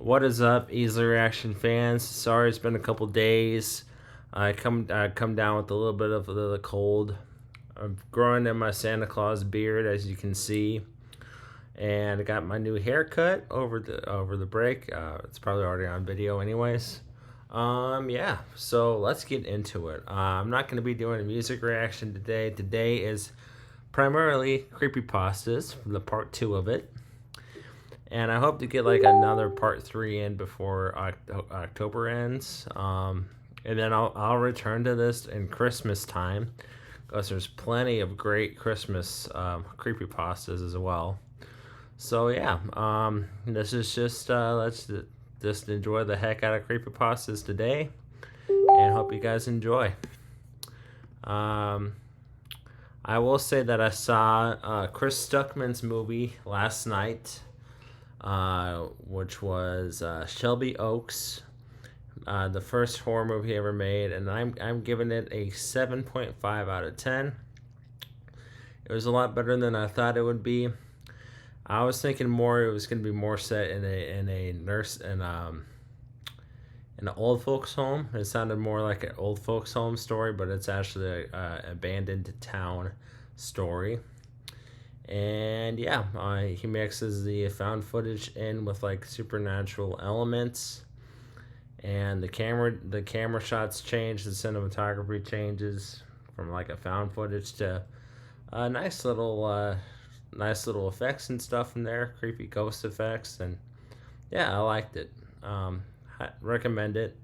What is up, Easley Reaction fans? Sorry, it's been a couple days. I come down with a little bit of the cold. I'm growing in my Santa Claus beard, as you can see, and I got my new haircut over the break. It's probably already on video, anyways. Yeah. So let's get into it. I'm not going to be doing a music reaction today. Today is primarily Creepypastas, the part 2 of it. And I hope to get like another part 3 in before October ends. And then I'll return to this in Christmas time, because there's plenty of great Christmas creepypastas as well. So yeah, this is just let's just enjoy the heck out of creepypastas today, and hope you guys enjoy. I will say that I saw Chris Stuckman's movie last night, which was Shelby Oaks, the first horror movie he ever made, and I'm giving it a 7.5 out of 10. It was a lot better than I thought it would be. I was thinking more it was going to be more set in a nurse in an old folks home. It sounded more like an old folks home story, but it's actually a abandoned town story. And yeah, he mixes the found footage in with like supernatural elements, and the camera shots change, the cinematography changes from like a found footage to nice little effects and stuff in there, creepy ghost effects, and yeah, I liked it. I recommend it.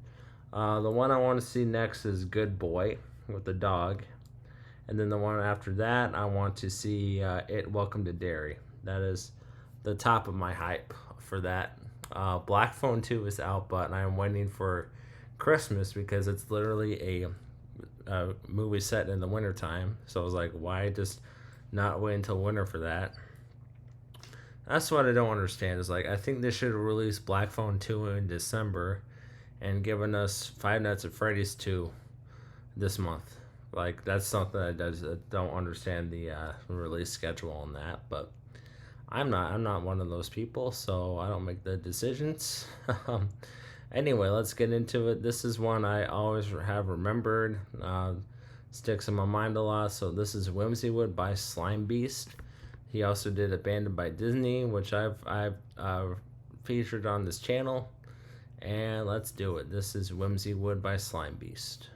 The one I want to see next is Good Boy with the dog. And then the one after that, I want to see Welcome to Derry. That is the top of my hype for that. Black Phone 2 is out, but I'm waiting for Christmas because it's literally a movie set in the wintertime. So I was like, why just not wait until winter for that? That's what I don't understand. Is like, I think they should have released Black Phone 2 in December and given us Five Nights at Freddy's 2 this month. Like, that's something I don't understand the release schedule on that, but I'm not one of those people, so I don't make the decisions. Anyway, let's get into it. This is one I always have remembered, sticks in my mind a lot. So this is Whimseywood by Slime Beast. He also did Abandoned by Disney, which I've featured on this channel, and let's do it. This is Whimseywood by Slime Beast.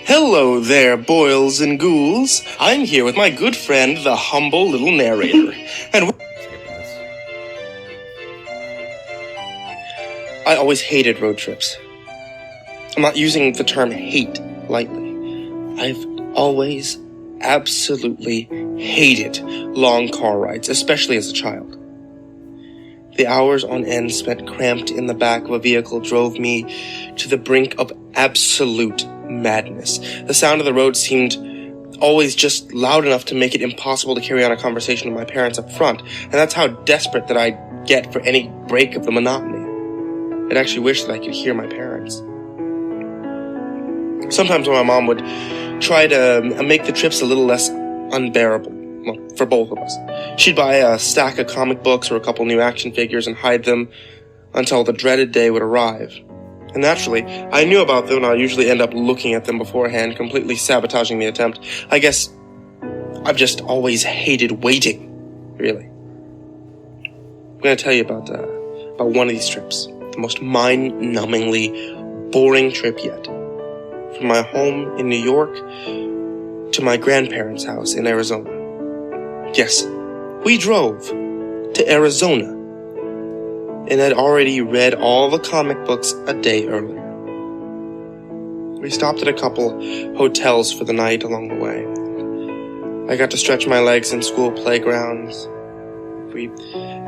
Hello there, boils and ghouls. I'm here with my good friend, the humble little narrator. And I always hated road trips. I'm not using the term hate lightly. I've always absolutely hated long car rides, especially as a child. The hours on end spent cramped in the back of a vehicle drove me to the brink of absolute madness. The sound of the road seemed always just loud enough to make it impossible to carry on a conversation with my parents up front, and that's how desperate that I'd get for any break of the monotony. I'd actually wish that I could hear my parents. Sometimes when my mom would try to make the trips a little less unbearable, well, for both of us, she'd buy a stack of comic books or a couple new action figures and hide them until the dreaded day would arrive. And naturally, I knew about them and I'd usually end up looking at them beforehand, completely sabotaging the attempt. I guess I've just always hated waiting, really. I'm going to tell you about one of these trips, the most mind-numbingly boring trip yet. From my home in New York to my grandparents' house in Arizona. Yes, we drove to Arizona and had already read all the comic books a day earlier. We stopped at a couple hotels for the night along the way. I got to stretch my legs in school playgrounds. We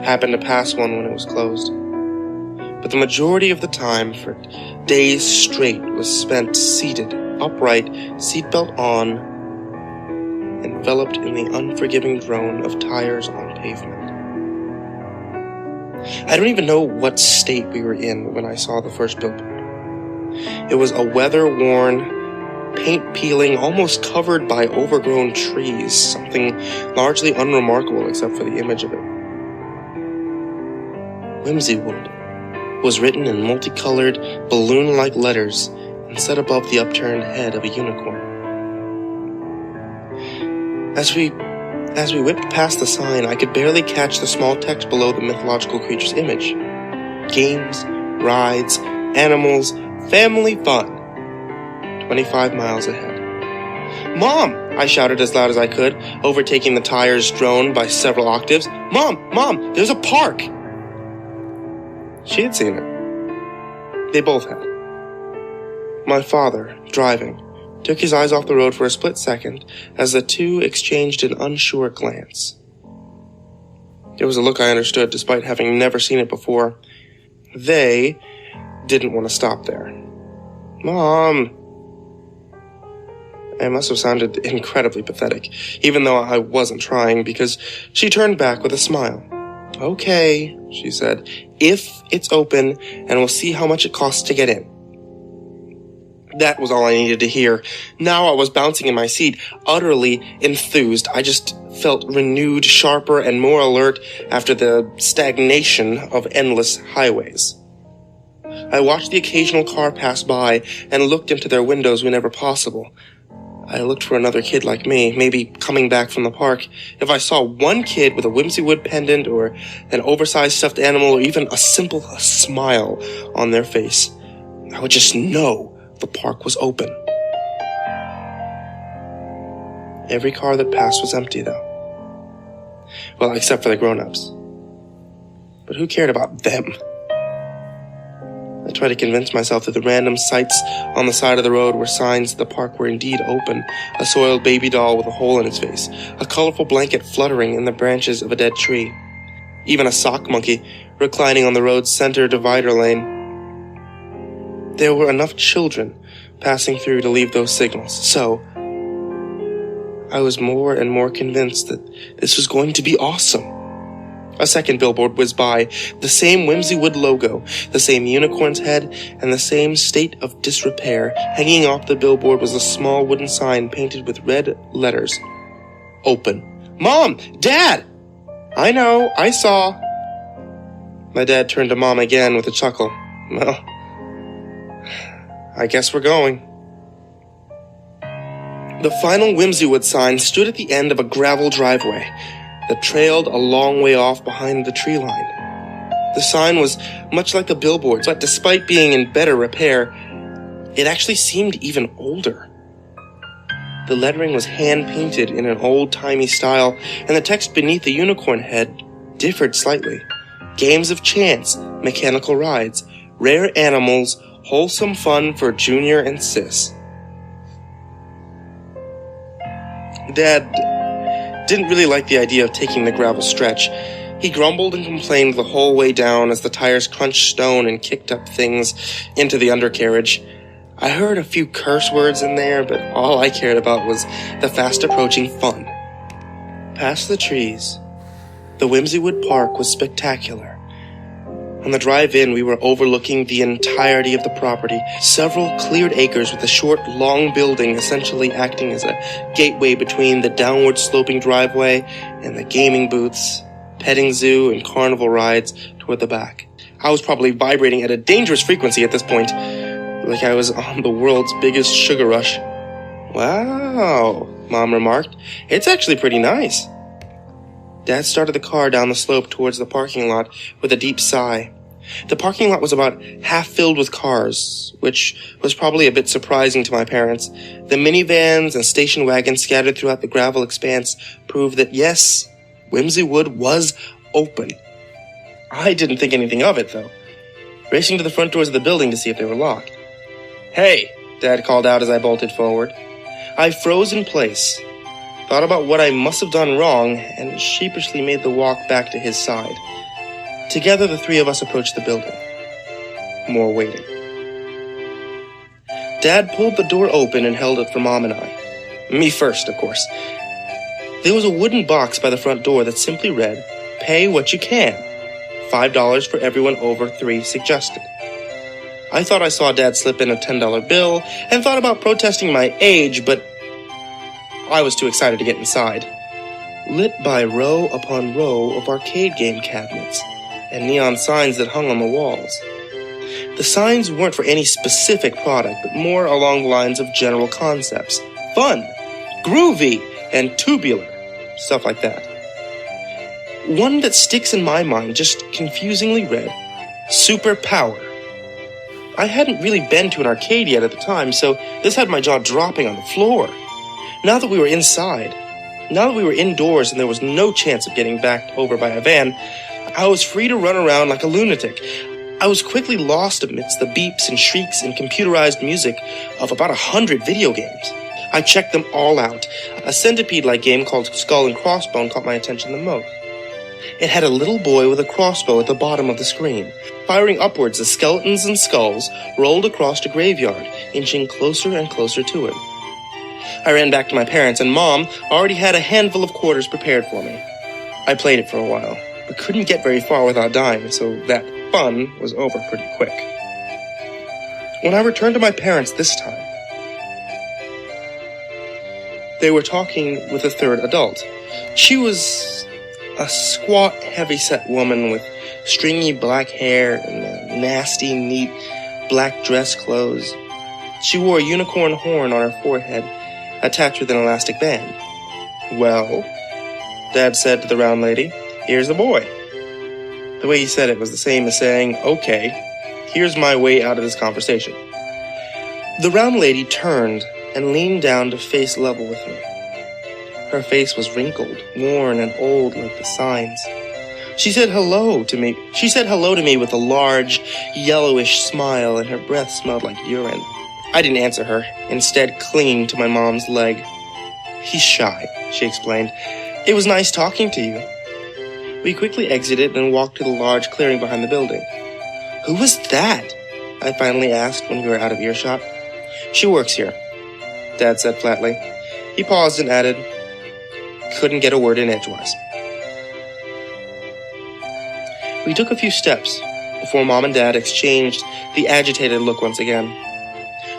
happened to pass one when it was closed. But the majority of the time, for days straight, was spent seated, upright, seatbelt on, enveloped in the unforgiving drone of tires on pavement. I don't even know what state we were in when I saw the first billboard. It was a weather-worn, paint-peeling, almost covered by overgrown trees, something largely unremarkable except for the image of it. Whimseywood was written in multicolored, balloon-like letters and set above the upturned head of a unicorn. As we whipped past the sign, I could barely catch the small text below the mythological creature's image. Games, rides, animals, family fun. 25 miles ahead. "Mom!" I shouted as loud as I could, overtaking the tire's drone by several octaves. Mom! There's a park!" She had seen it. They both had. My father, driving, took his eyes off the road for a split second as the two exchanged an unsure glance. It was a look I understood despite having never seen it before. They didn't want to stop there. "Mom!" I must have sounded incredibly pathetic, even though I wasn't trying, because she turned back with a smile. "Okay," she said, "if it's open, and we'll see how much it costs to get in." That was all I needed to hear. Now I was bouncing in my seat, utterly enthused. I just felt renewed, sharper, and more alert after the stagnation of endless highways. I watched the occasional car pass by and looked into their windows whenever possible. I looked for another kid like me, maybe coming back from the park. If I saw one kid with a Whimseywood pendant or an oversized stuffed animal or even a simple smile on their face, I would just know the park was open. Every car that passed was empty, though. Well, except for the grown-ups. But who cared about them? I tried to convince myself that the random sights on the side of the road were signs that the park were indeed open. A soiled baby doll with a hole in its face, a colorful blanket fluttering in the branches of a dead tree, even a sock monkey reclining on the road's center divider lane. There were enough children passing through to leave those signals, so I was more and more convinced that this was going to be awesome. A second billboard whizzed by, the same Whimseywood logo, the same unicorn's head, and the same state of disrepair. Hanging off the billboard was a small wooden sign painted with red letters. Open. "Mom! Dad!" "I know, I saw." My dad turned to Mom again with a chuckle. "Well, I guess we're going." The final Whimseywood sign stood at the end of a gravel driveway that trailed a long way off behind the tree line. The sign was much like the billboards, but despite being in better repair, it actually seemed even older. The lettering was hand-painted in an old-timey style, and the text beneath the unicorn head differed slightly. Games of chance, mechanical rides, rare animals, wholesome fun for Junior and Sis. Dad didn't really like the idea of taking the gravel stretch. He grumbled and complained the whole way down as the tires crunched stone and kicked up things into the undercarriage. I heard a few curse words in there, but all I cared about was the fast-approaching fun. Past the trees, the Whimseywood Park was spectacular. On the drive-in, we were overlooking the entirety of the property, several cleared acres with a short, long building essentially acting as a gateway between the downward-sloping driveway and the gaming booths, petting zoo, and carnival rides toward the back. I was probably vibrating at a dangerous frequency at this point, like I was on the world's biggest sugar rush. "Wow," Mom remarked. "It's actually pretty nice." Dad started the car down the slope towards the parking lot with a deep sigh. The parking lot was about half filled with cars, which was probably a bit surprising to my parents. The minivans and station wagons scattered throughout the gravel expanse proved that, yes, Whimseywood was open. I didn't think anything of it, though, racing to the front doors of the building to see if they were locked. "Hey," Dad called out as I bolted forward. I froze in place, thought about what I must have done wrong, and sheepishly made the walk back to his side. Together, the three of us approached the building. More waiting. Dad pulled the door open and held it for Mom and I. Me first, of course. There was a wooden box by the front door that simply read, "Pay what you can. $5 for everyone over 3 suggested. I thought I saw Dad slip in a $10 bill and thought about protesting my age, but I was too excited to get inside. Lit by row upon row of arcade game cabinets and neon signs that hung on the walls. The signs weren't for any specific product, but more along the lines of general concepts. Fun, groovy, and tubular. Stuff like that. One that sticks in my mind just confusingly read, Super Power. I hadn't really been to an arcade yet at the time, so this had my jaw dropping on the floor. Now that we were inside, now that we were indoors and there was no chance of getting backed over by a van, I was free to run around like a lunatic. I was quickly lost amidst the beeps and shrieks and computerized music of about 100 video games. I checked them all out. A centipede-like game called Skull and Crossbone caught my attention the most. It had a little boy with a crossbow at the bottom of the screen, firing upwards as skeletons and skulls rolled across a graveyard, inching closer and closer to him. I ran back to my parents, and Mom already had a handful of quarters prepared for me. I played it for a while, but couldn't get very far without dying, so that fun was over pretty quick. When I returned to my parents this time, they were talking with a third adult. She was a squat, heavy-set woman with stringy black hair and nasty, neat black dress clothes. She wore a unicorn horn on her forehead, attached with an elastic band. "Well," Dad said to the round lady, "here's the boy." The way he said it was the same as saying, "Okay, here's my way out of this conversation." The round lady turned and leaned down to face level with me. Her face was wrinkled, worn, and old like the signs. She said hello to me. She said hello to me with a large, yellowish smile, and her breath smelled like urine. I didn't answer her, instead clinging to my mom's leg. "He's shy," she explained. "It was nice talking to you." We quickly exited and walked to the large clearing behind the building. "Who was that?" I finally asked when we were out of earshot. "She works here," Dad said flatly. He paused and added, "Couldn't get a word in edgewise." We took a few steps before Mom and Dad exchanged the agitated look once again.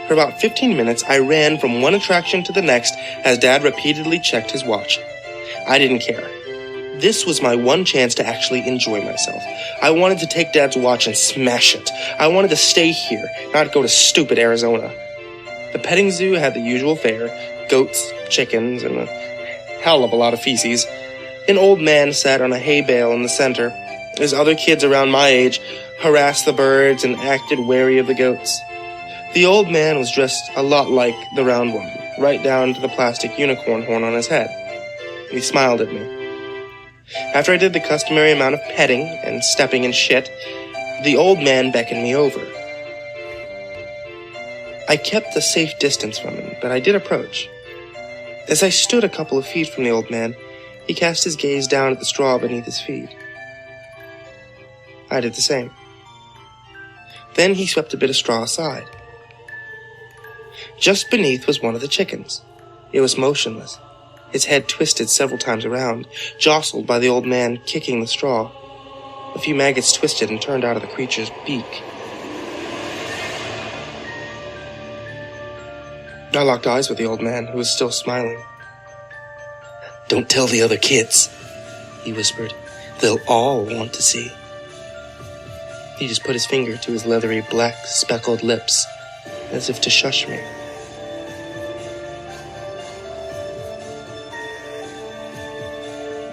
For about 15 minutes, I ran from one attraction to the next as Dad repeatedly checked his watch. I didn't care. This was my one chance to actually enjoy myself. I wanted to take Dad's watch and smash it. I wanted to stay here, not go to stupid Arizona. The petting zoo had the usual fare, goats, chickens, and a hell of a lot of feces. An old man sat on a hay bale in the center, as other kids around my age harassed the birds and acted wary of the goats. The old man was dressed a lot like the round woman, right down to the plastic unicorn horn on his head. He smiled at me. After I did the customary amount of petting and stepping in shit, the old man beckoned me over. I kept a safe distance from him, but I did approach. As I stood a couple of feet from the old man, he cast his gaze down at the straw beneath his feet. I did the same. Then he swept a bit of straw aside. Just beneath was one of the chickens. It was motionless, its head twisted several times around, jostled by the old man kicking the straw. A few maggots twisted and turned out of the creature's beak. I locked eyes with the old man, who was still smiling. "Don't tell the other kids," he whispered. "They'll all want to see." He just put his finger to his leathery, black, speckled lips, as if to shush me.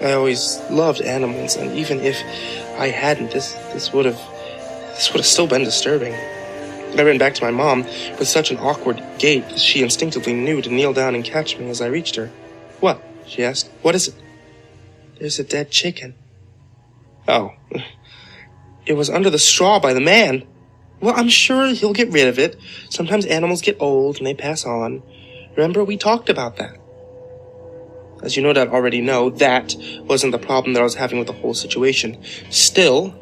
I always loved animals, and even if I hadn't, this would have still been disturbing. I ran back to my mom with such an awkward gait that she instinctively knew to kneel down and catch me as I reached her. "What?" she asked. "What is it?" "There's a dead chicken." "Oh. It was under the straw by the man." "Well, I'm sure he'll get rid of it. Sometimes animals get old and they pass on. Remember, we talked about that." As you no doubt already know, that wasn't the problem that I was having with the whole situation. Still,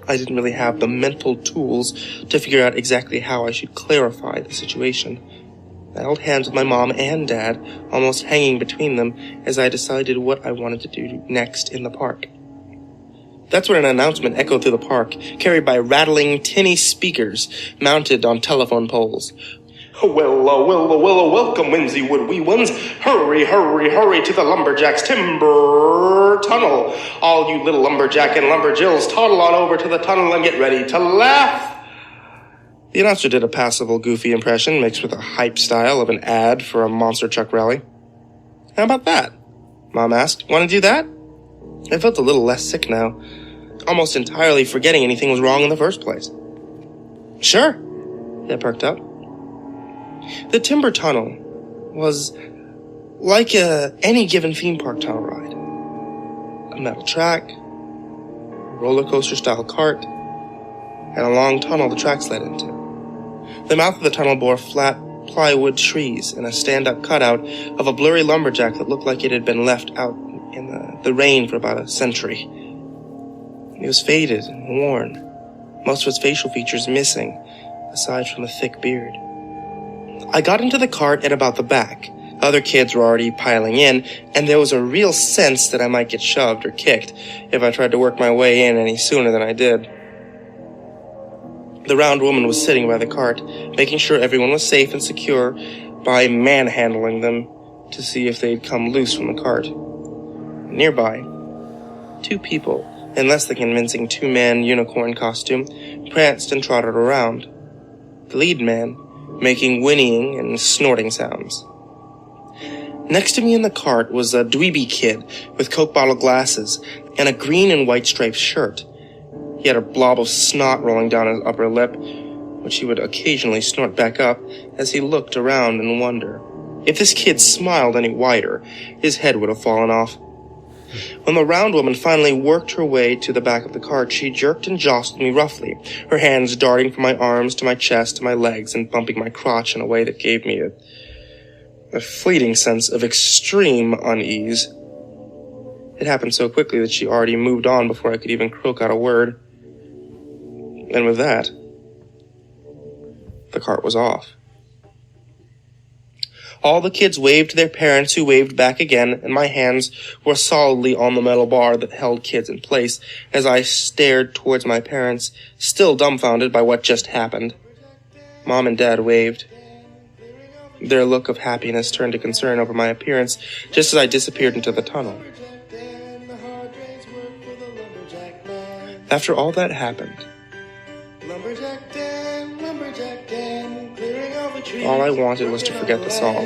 I didn't really have the mental tools to figure out exactly how I should clarify the situation. I held hands with my mom and Dad, almost hanging between them, as I decided what I wanted to do next in the park. That's when an announcement echoed through the park, carried by rattling, tinny speakers mounted on telephone poles. Welcome, Whimseywood wee ones. Hurry, hurry, hurry to the Lumberjacks Timber Tunnel. All you little lumberjack and lumberjills, toddle on over to the tunnel and get ready to laugh. The announcer did a passable, goofy impression mixed with a hype style of an ad for a monster truck rally. How about that? Mom asked. Want to do that? I felt a little less sick now, almost entirely forgetting anything was wrong in the first place. Sure, I perked up. The Timber Tunnel was like any given theme park tunnel ride. A metal track, a roller coaster style cart, and a long tunnel the tracks led into. The mouth of the tunnel bore flat plywood trees and a stand-up cutout of a blurry lumberjack that looked like it had been left out in the rain for about a century. It was faded and worn, most of its facial features missing, aside from a thick beard. I got into the cart at about the back. Other kids were already piling in, and there was a real sense that I might get shoved or kicked if I tried to work my way in any sooner than I did. The round woman was sitting by the cart, making sure everyone was safe and secure by manhandling them to see if they'd come loose from the cart. Nearby, two people, in less than convincing two-man unicorn costume, pranced and trotted around. The lead man making whinnying and snorting sounds. Next to me in the cart was a dweeby kid with Coke bottle glasses and a green and white striped shirt. He had a blob of snot rolling down his upper lip, which he would occasionally snort back up as he looked around in wonder. If this kid smiled any wider, his head would have fallen off. When the round woman finally worked her way to the back of the cart, she jerked and jostled me roughly, her hands darting from my arms to my chest to my legs and bumping my crotch in a way that gave me a fleeting sense of extreme unease. It happened so quickly that she already moved on before I could even croak out a word. And with that, the cart was off. All the kids waved to their parents, who waved back again, and my hands were solidly on the metal bar that held kids in place as I stared towards my parents, still dumbfounded by what just happened. Mom and Dad waved. Their look of happiness turned to concern over my appearance just as I disappeared into the tunnel. After all that happened, all I wanted was to forget the song.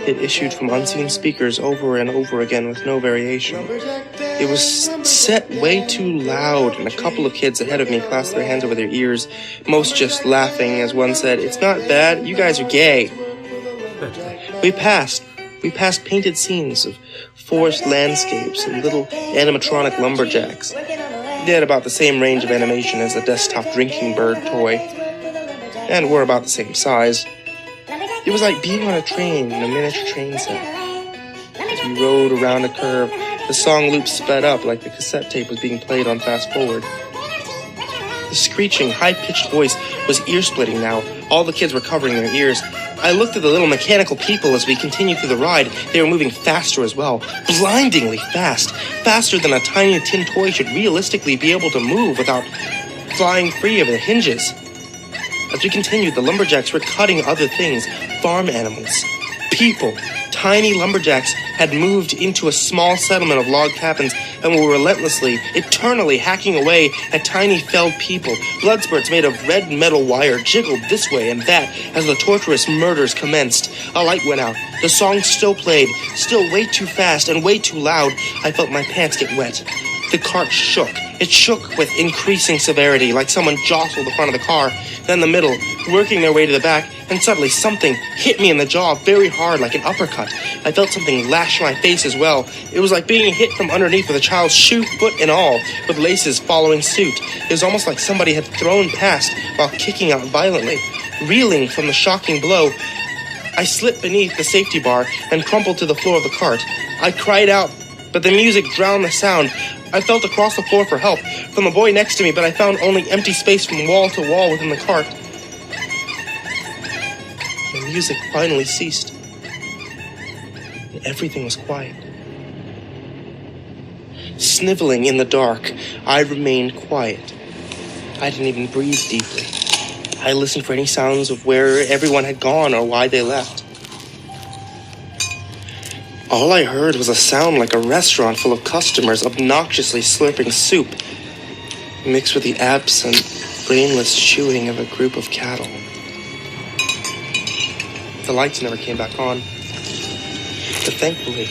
It issued from unseen speakers over and over again with no variation. It was set way too loud, and a couple of kids ahead of me clasped their hands over their ears, most just laughing as one said, "It's not bad, you guys are gay." We passed painted scenes of forest landscapes and little animatronic lumberjacks. They had about the same range of animation as a desktop drinking bird toy, and were about the same size. It was like being on a train in a miniature train set. As we rode around a curve, the song loop sped up like the cassette tape was being played on fast forward. The screeching, high-pitched voice was ear-splitting now. All the kids were covering their ears. I looked at the little mechanical people as we continued through the ride. They were moving faster as well, blindingly fast, faster than a tiny tin toy should realistically be able to move without flying free of the hinges. As we continued, the lumberjacks were cutting other things, farm animals, people. Tiny lumberjacks had moved into a small settlement of log cabins and were relentlessly, eternally hacking away at tiny felled people. Blood spurts made of red metal wire jiggled this way and that as the torturous murders commenced. A light went out. The song still played, still way too fast and way too loud. I felt my pants get wet. The cart shook. It shook with increasing severity, like someone jostled the front of the car, then the middle, working their way to the back, and suddenly something hit me in the jaw very hard, like an uppercut. I felt something lash my face as well. It was like being hit from underneath with a child's shoe, foot and all, with laces following suit. It was almost like somebody had thrown past while kicking out violently. Reeling from the shocking blow, I slipped beneath the safety bar and crumpled to the floor of the cart. I cried out, but the music drowned the sound. I felt across the floor for help from the boy next to me, but I found only empty space from wall to wall within the cart. The music finally ceased. everything was quiet. Sniveling in the dark, I remained quiet. I didn't even breathe deeply. I listened for any sounds of where everyone had gone or why they left. All I heard was a sound like a restaurant full of customers obnoxiously slurping soup, mixed with the absent, brainless chewing of a group of cattle. The lights never came back on. But thankfully,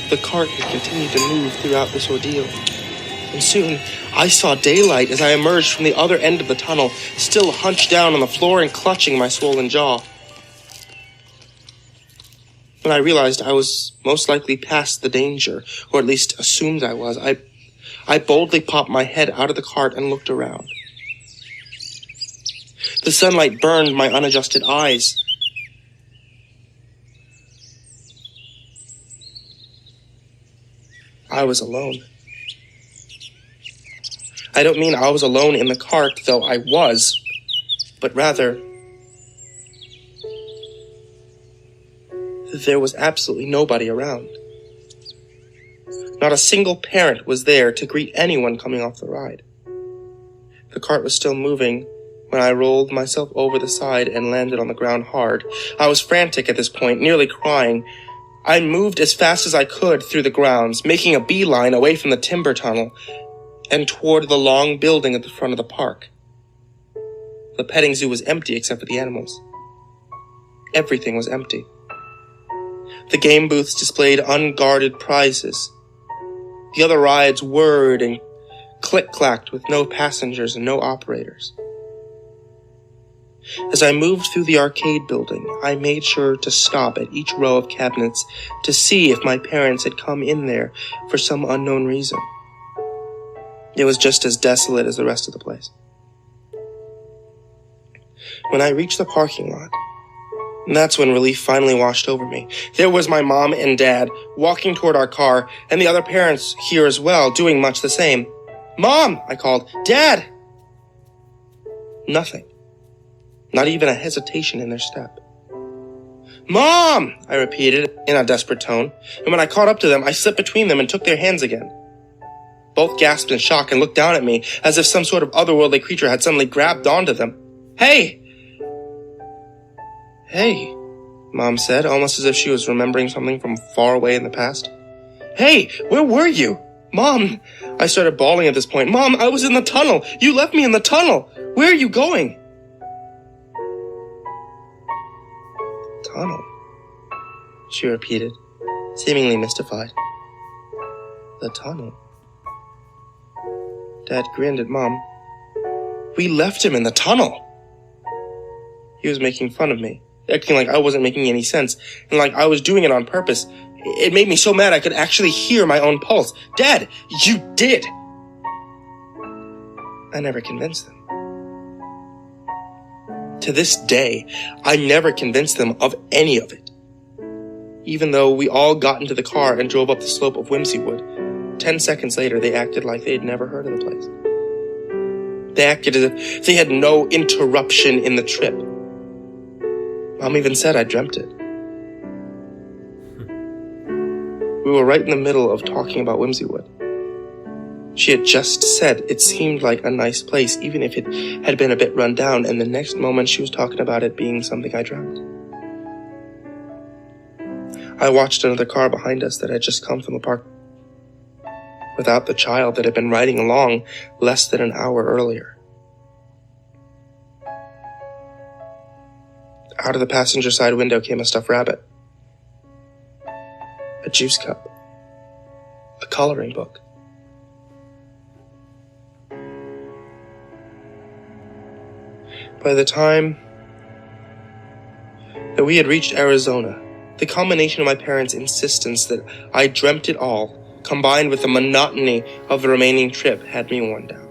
the cart had continued to move throughout this ordeal. And soon, I saw daylight as I emerged from the other end of the tunnel, still hunched down on the floor and clutching my swollen jaw. When I realized I was most likely past the danger, or at least assumed I was, I boldly popped my head out of the cart and looked around. The sunlight burned my unadjusted eyes. I was alone. I don't mean I was alone in the cart, though I was, but rather, there was absolutely nobody around. Not a single parent was there to greet anyone coming off the ride. The cart was still moving when I rolled myself over the side and landed on the ground hard. I was frantic at this point, nearly crying. I moved as fast as I could through the grounds, making a beeline away from the timber tunnel and toward the long building at the front of the park. The petting zoo was empty except for the animals. Everything was empty. The game booths displayed unguarded prizes. The other rides whirred and click-clacked with no passengers and no operators. As I moved through the arcade building, I made sure to stop at each row of cabinets to see if my parents had come in there for some unknown reason. It was just as desolate as the rest of the place. When I reached the parking lot, that's when relief finally washed over me. There was my mom and dad walking toward our car, and the other parents here as well, doing much the same. "Mom!" I called. "Dad!" Nothing. Not even a hesitation in their step. "Mom!" I repeated in a desperate tone, and when I caught up to them, I slipped between them and took their hands again. Both gasped in shock and looked down at me as if some sort of otherworldly creature had suddenly grabbed onto them. "Hey!" "Hey," Mom said, almost as if she was remembering something from far away in the past. "Hey, where were you?" "Mom," I started bawling at this point. "Mom, I was in the tunnel. You left me in the tunnel. Where are you going?" "Tunnel," she repeated, seemingly mystified. "The tunnel." Dad grinned at Mom. "We left him in the tunnel." He was making fun of me, acting like I wasn't making any sense, and like I was doing it on purpose. It made me so mad I could actually hear my own pulse. "Dad, you did!" I never convinced them. To this day, I never convinced them of any of it. Even though we all got into the car and drove up the slope of Whimseywood, 10 seconds later they acted like they had never heard of the place. They acted as if they had no interruption in the trip. Mom even said I dreamt it. We were right in the middle of talking about Whimseywood. She had just said it seemed like a nice place, even if it had been a bit run down, and the next moment she was talking about it being something I dreamt. I watched another car behind us that had just come from the park, without the child that had been riding along less than an hour earlier. Out of the passenger side window came a stuffed rabbit, a juice cup, a coloring book. By the time that we had reached Arizona, the combination of my parents' insistence that I dreamt it all, combined with the monotony of the remaining trip, had me worn down.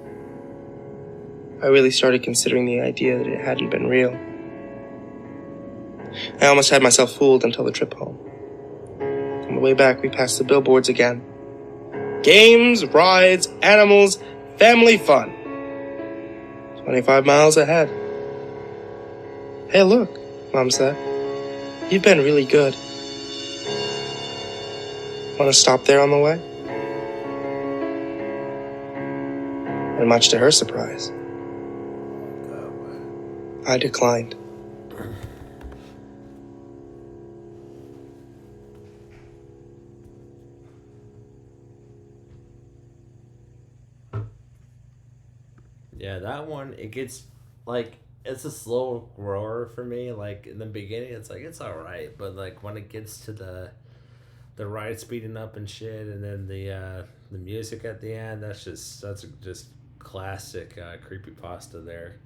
I really started considering the idea that it hadn't been real. I almost had myself fooled until the trip home. On the way back, we passed the billboards again. Games, rides, animals, family fun. 25 miles ahead. "Hey, look," Mom said. "You've been really good." Want to stop there on the way? And much to her surprise, I declined. Yeah, that one, it gets, like, it's a slow grower for me. Like, in the beginning, it's like, it's alright. But, like, when it gets to the ride speeding up and shit, and then the music at the end, that's just classic creepypasta there.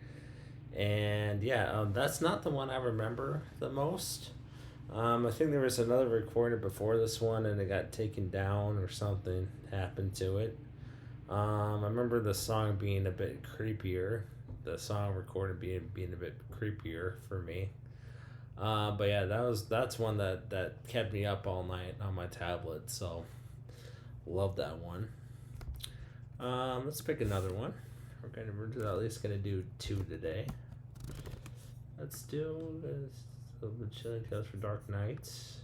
And, yeah, that's not the one I remember the most. I think there was another recorded before this one, and it got taken down or something happened to it. I remember the song being a bit creepier. The song recorded being a bit creepier for me. But yeah, that's one that kept me up all night on my tablet. So love that one. Let's pick another one. We're at least gonna do two today. Let's do a little bit Chilling Tales for Dark Nights.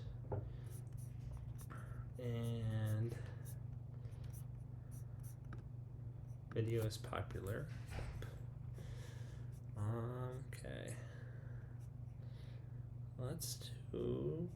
And video is popular. Okay. Let's do.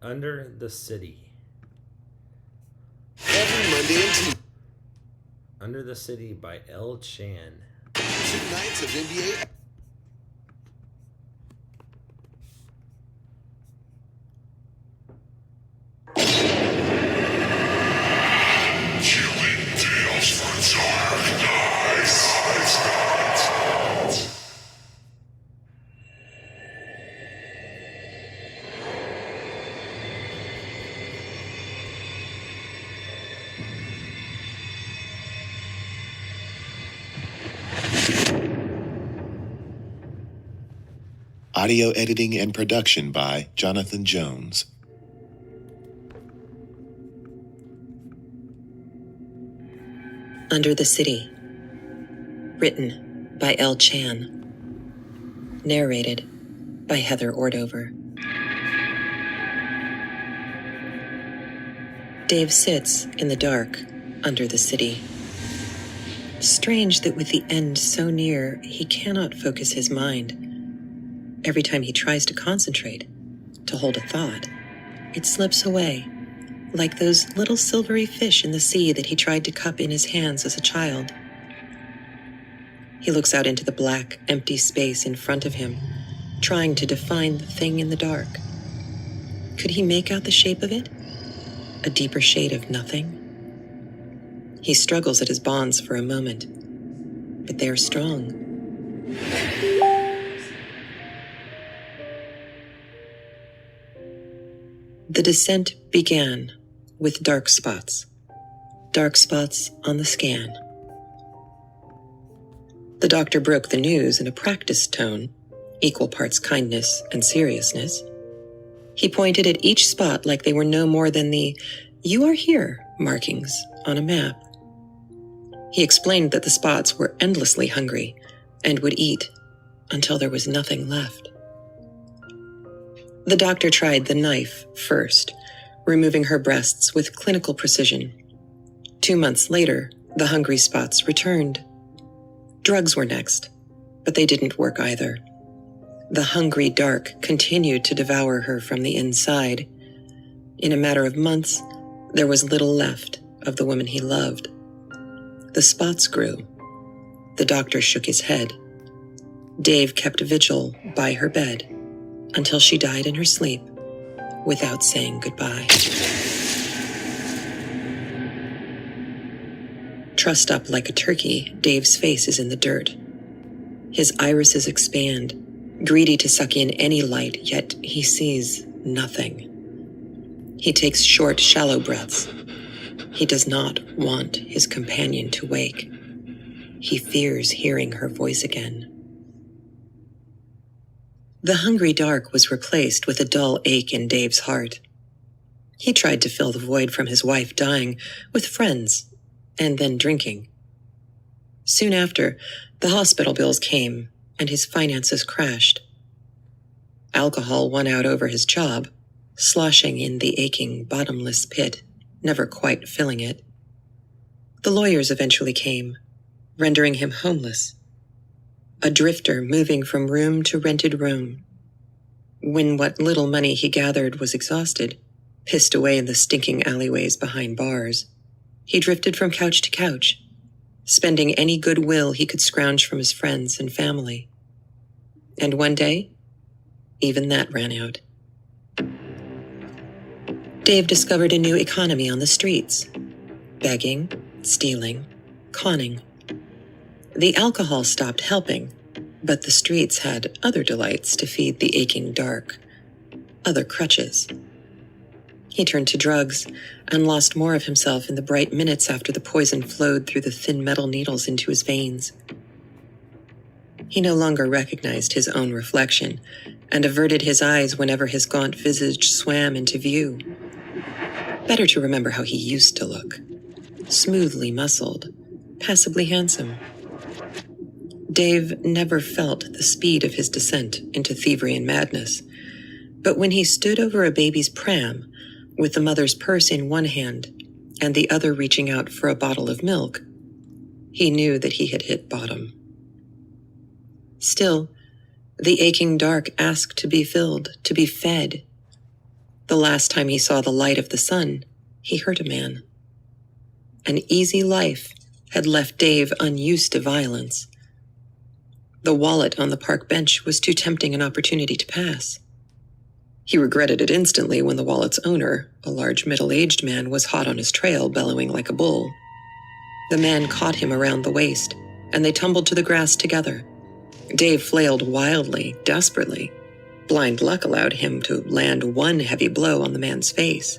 Under the City. Every Monday and Tuesday. Under the City by L. Chan. 2 nights of NBA. Chilling Tales for Dark Nights. Audio editing and production by Jonathan Jones. Under the City. Written by L. Chan. Narrated by Heather Ordover. Dave sits in the dark under the city. Strange that with the end so near, he cannot focus his mind. Every time he tries to concentrate, to hold a thought, it slips away, like those little silvery fish in the sea that he tried to cup in his hands as a child. He looks out into the black, empty space in front of him, trying to define the thing in the dark. Could he make out the shape of it? A deeper shade of nothing? He struggles at his bonds for a moment, but they are strong. The descent began with dark spots on the scan. The doctor broke the news in a practiced tone, equal parts kindness and seriousness. He pointed at each spot like they were no more than the "You are here" markings on a map. He explained that the spots were endlessly hungry and would eat until there was nothing left. The doctor tried the knife first, removing her breasts with clinical precision. 2 months later, the hungry spots returned. Drugs were next, but they didn't work either. The hungry dark continued to devour her from the inside. In a matter of months, there was little left of the woman he loved. The spots grew. The doctor shook his head. Dave kept vigil by her bed until she died in her sleep without saying goodbye. Trussed up like a turkey, Dave's face is in the dirt. His irises expand, greedy to suck in any light, yet he sees nothing. He takes short, shallow breaths. He does not want his companion to wake. He fears hearing her voice again. The hungry dark was replaced with a dull ache in Dave's heart. He tried to fill the void from his wife dying with friends and then drinking. Soon after, the hospital bills came and his finances crashed. Alcohol won out over his job, sloshing in the aching, bottomless pit, never quite filling it. The lawyers eventually came, rendering him homeless, a drifter moving from room to rented room. When what little money he gathered was exhausted, pissed away in the stinking alleyways behind bars, he drifted from couch to couch, spending any goodwill he could scrounge from his friends and family. And one day, even that ran out. Dave discovered a new economy on the streets: begging, stealing, conning. The alcohol stopped helping, but the streets had other delights to feed the aching dark, other crutches. He turned to drugs and lost more of himself in the bright minutes after the poison flowed through the thin metal needles into his veins. He no longer recognized his own reflection and averted his eyes whenever his gaunt visage swam into view. Better to remember how he used to look: smoothly muscled, passably handsome. Dave never felt the speed of his descent into thievery and madness, but when he stood over a baby's pram, with the mother's purse in one hand and the other reaching out for a bottle of milk, he knew that he had hit bottom. Still, the aching dark asked to be filled, to be fed. The last time he saw the light of the sun, he hurt a man. An easy life had left Dave unused to violence. The wallet on the park bench was too tempting an opportunity to pass. He regretted it instantly when the wallet's owner, a large middle-aged man, was hot on his trail, bellowing like a bull. The man caught him around the waist, and they tumbled to the grass together. Dave flailed wildly, desperately. Blind luck allowed him to land one heavy blow on the man's face.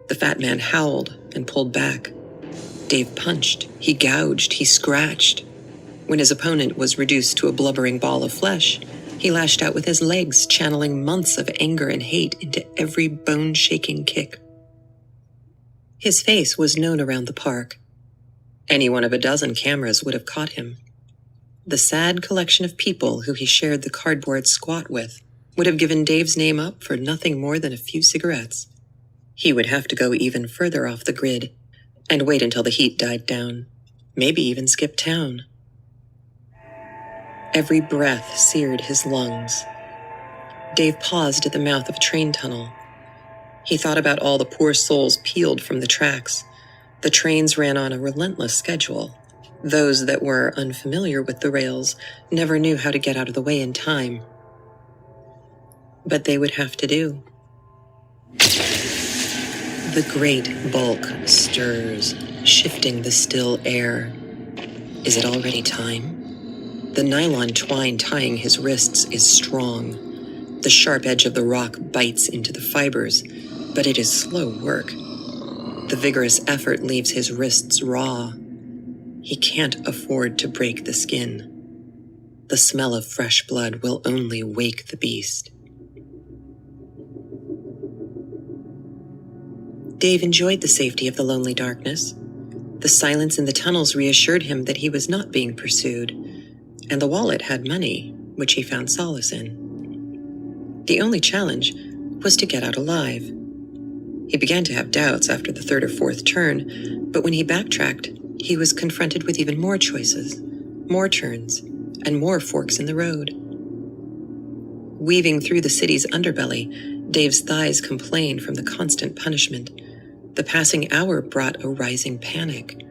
The fat man howled and pulled back. Dave punched, he gouged, he scratched. When his opponent was reduced to a blubbering ball of flesh, he lashed out with his legs, channeling months of anger and hate into every bone-shaking kick. His face was known around the park. Any one of a dozen cameras would have caught him. The sad collection of people who he shared the cardboard squat with would have given Dave's name up for nothing more than a few cigarettes. He would have to go even further off the grid and wait until the heat died down, maybe even skip town. Every breath seared his lungs. Dave paused at the mouth of a train tunnel. He thought about all the poor souls peeled from the tracks. The trains ran on a relentless schedule. Those that were unfamiliar with the rails never knew how to get out of the way in time. But they would have to do. The great bulk stirs, shifting the still air. Is it already time? The nylon twine tying his wrists is strong. The sharp edge of the rock bites into the fibers, but it is slow work. The vigorous effort leaves his wrists raw. He can't afford to break the skin. The smell of fresh blood will only wake the beast. Dave enjoyed the safety of the lonely darkness. The silence in the tunnels reassured him that he was not being pursued, and the wallet had money, which he found solace in. The only challenge was to get out alive. He began to have doubts after the third or fourth turn, but when he backtracked, he was confronted with even more choices, more turns, and more forks in the road. Weaving through the city's underbelly, Dave's thighs complained from the constant punishment. The passing hour brought a rising panic.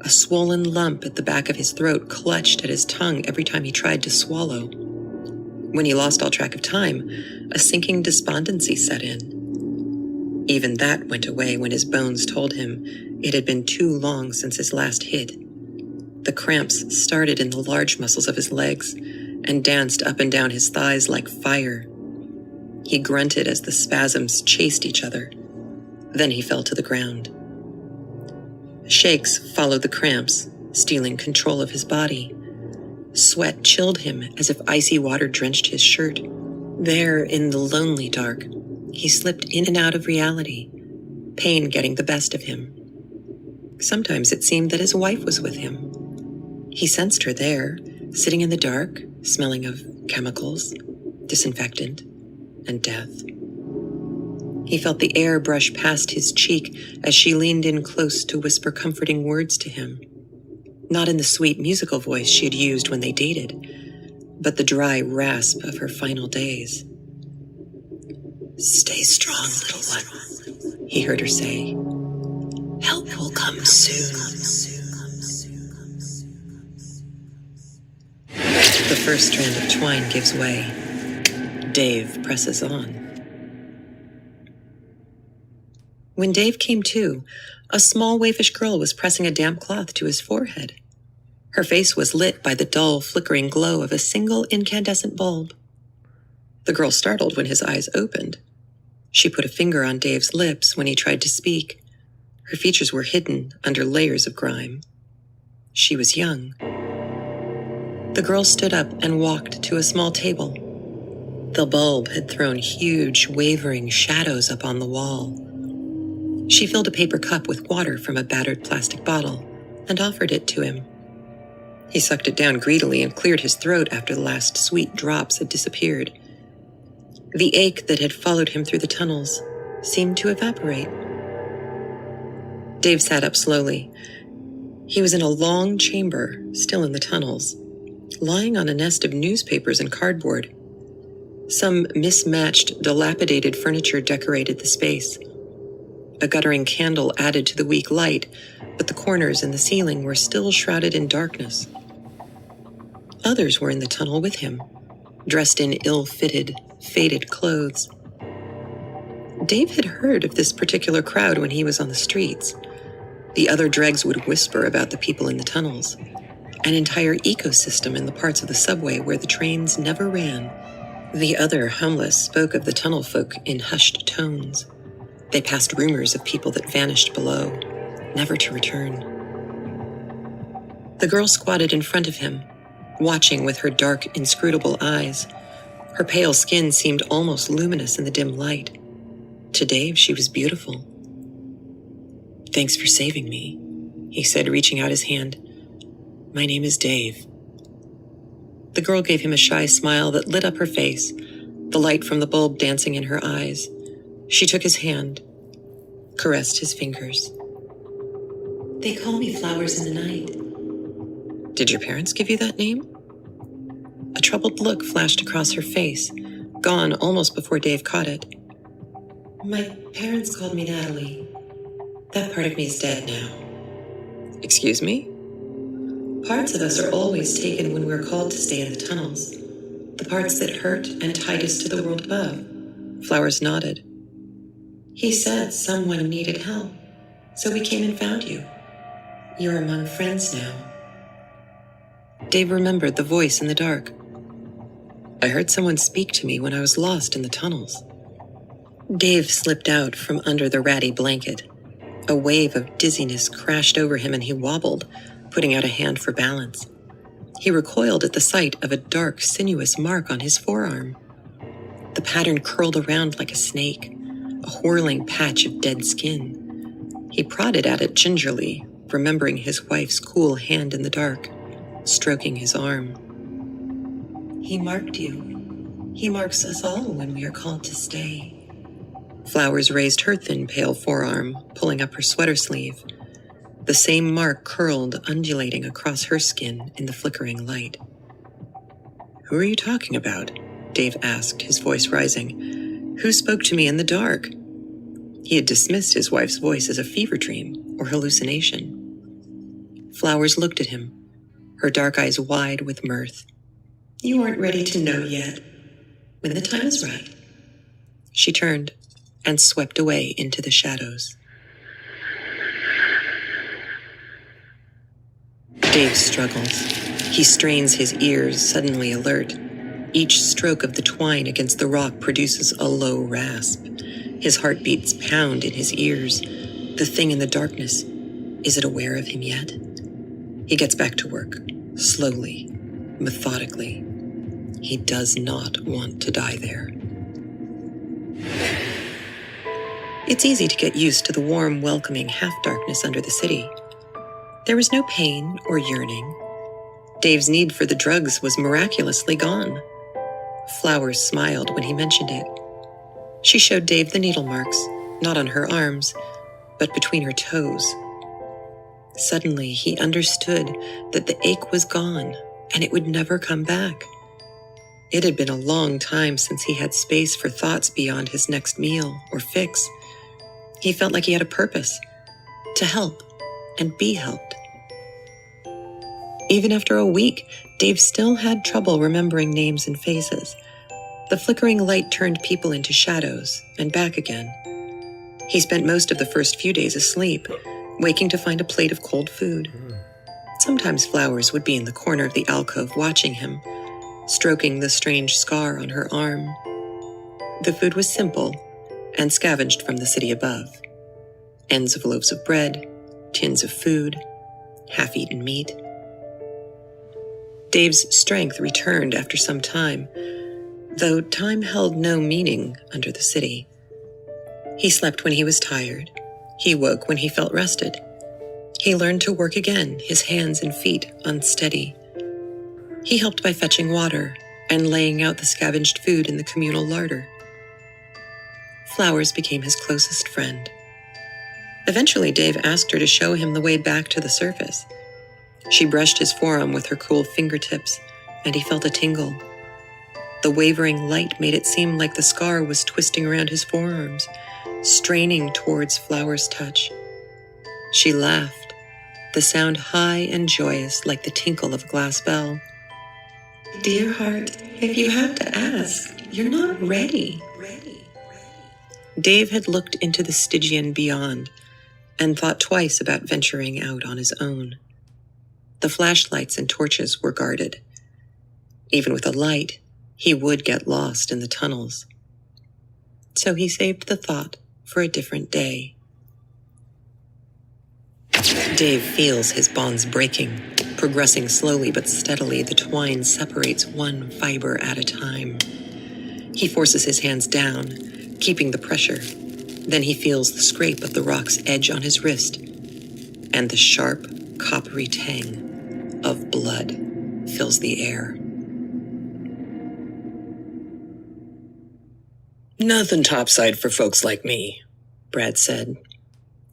A swollen lump at the back of his throat clutched at his tongue every time he tried to swallow. When he lost all track of time, a sinking despondency set in. Even that went away when his bones told him it had been too long since his last hit. The cramps started in the large muscles of his legs and danced up and down his thighs like fire. He grunted as the spasms chased each other. Then he fell to the ground. Shakes followed the cramps, stealing control of his body. Sweat chilled him as if icy water drenched his shirt. There, in the lonely dark, he slipped in and out of reality, pain getting the best of him. Sometimes it seemed that his wife was with him. He sensed her there, sitting in the dark, smelling of chemicals, disinfectant, and death. He felt the air brush past his cheek as she leaned in close to whisper comforting words to him. Not in the sweet musical voice she had used when they dated, but the dry rasp of her final days. "Stay strong, little one," he heard her say. "Help will come soon." The first strand of twine gives way. Dave presses on. When Dave came to, a small waifish girl was pressing a damp cloth to his forehead. Her face was lit by the dull, flickering glow of a single incandescent bulb. The girl startled when his eyes opened. She put a finger on Dave's lips when he tried to speak. Her features were hidden under layers of grime. She was young. The girl stood up and walked to a small table. The bulb had thrown huge, wavering shadows up on the wall. She filled a paper cup with water from a battered plastic bottle and offered it to him. He sucked it down greedily and cleared his throat after the last sweet drops had disappeared. The ache that had followed him through the tunnels seemed to evaporate. Dave sat up slowly. He was in a long chamber, still in the tunnels, lying on a nest of newspapers and cardboard. Some mismatched, dilapidated furniture decorated the space. A guttering candle added to the weak light, but the corners and the ceiling were still shrouded in darkness. Others were in the tunnel with him, dressed in ill-fitted, faded clothes. Dave had heard of this particular crowd when he was on the streets. The other dregs would whisper about the people in the tunnels, an entire ecosystem in the parts of the subway where the trains never ran. The other homeless spoke of the tunnel folk in hushed tones. They passed rumors of people that vanished below, never to return. The girl squatted in front of him, watching with her dark, inscrutable eyes. Her pale skin seemed almost luminous in the dim light. To Dave, she was beautiful. "Thanks for saving me," he said, reaching out his hand. "My name is Dave." The girl gave him a shy smile that lit up her face, the light from the bulb dancing in her eyes. She took his hand, caressed his fingers. "They call me Flowers in the Night." "Did your parents give you that name?" A troubled look flashed across her face, gone almost before Dave caught it. "My parents called me Natalie. That part of me is dead now." "Excuse me?" "Parts of us are always taken when we're called to stay in the tunnels. The parts that hurt and tied us to the world above." Flowers nodded. "He said someone needed help, so we came and found you. You're among friends now." Dave remembered the voice in the dark. "I heard someone speak to me when I was lost in the tunnels." Dave slipped out from under the ratty blanket. A wave of dizziness crashed over him and he wobbled, putting out a hand for balance. He recoiled at the sight of a dark, sinuous mark on his forearm. The pattern curled around like a snake, a whirling patch of dead skin. He prodded at it gingerly, remembering his wife's cool hand in the dark, stroking his arm. "He marked you. He marks us all when we are called to stay." Flowers raised her thin, pale forearm, pulling up her sweater sleeve. The same mark curled, undulating across her skin in the flickering light. "Who are you talking about?" Dave asked, his voice rising. "Who spoke to me in the dark?" He had dismissed his wife's voice as a fever dream or hallucination. Flowers looked at him, her dark eyes wide with mirth. "You aren't ready to know yet. When the time is right." She turned and swept away into the shadows. Dave struggles. He strains his ears, suddenly alert. Each stroke of the twine against the rock produces a low rasp. His heartbeats pound in his ears. The thing in the darkness, is it aware of him yet? He gets back to work, slowly, methodically. He does not want to die there. It's easy to get used to the warm, welcoming half-darkness under the city. There was no pain or yearning. Dave's need for the drugs was miraculously gone. Flowers smiled when he mentioned it. She showed Dave the needle marks, not on her arms, but between her toes. Suddenly, he understood that the ache was gone, and it would never come back. It had been a long time since he had space for thoughts beyond his next meal or fix. He felt like he had a purpose, to help and be helped. Even after a week, Dave still had trouble remembering names and faces. The flickering light turned people into shadows and back again. He spent most of the first few days asleep, waking to find a plate of cold food. Sometimes Flowers would be in the corner of the alcove watching him, stroking the strange scar on her arm. The food was simple and scavenged from the city above. Ends of loaves of bread, tins of food, half-eaten meat. Dave's strength returned after some time, though time held no meaning under the city. He slept when he was tired. He woke when he felt rested. He learned to work again, his hands and feet unsteady. He helped by fetching water and laying out the scavenged food in the communal larder. Flowers became his closest friend. Eventually, Dave asked her to show him the way back to the surface. She brushed his forearm with her cool fingertips, and he felt a tingle. The wavering light made it seem like the scar was twisting around his forearms, straining towards Flowers' touch. She laughed, the sound high and joyous like the tinkle of a glass bell. "Dear heart, if you have to ask, you're not ready." Dave had looked into the Stygian beyond and thought twice about venturing out on his own. The flashlights and torches were guarded. Even with a light, he would get lost in the tunnels. So he saved the thought for a different day. Dave feels his bonds breaking. Progressing slowly but steadily, the twine separates one fiber at a time. He forces his hands down, keeping the pressure. Then he feels the scrape of the rock's edge on his wrist, and the sharp, coppery tang of blood fills the air. "Nothing topside for folks like me," Brad said.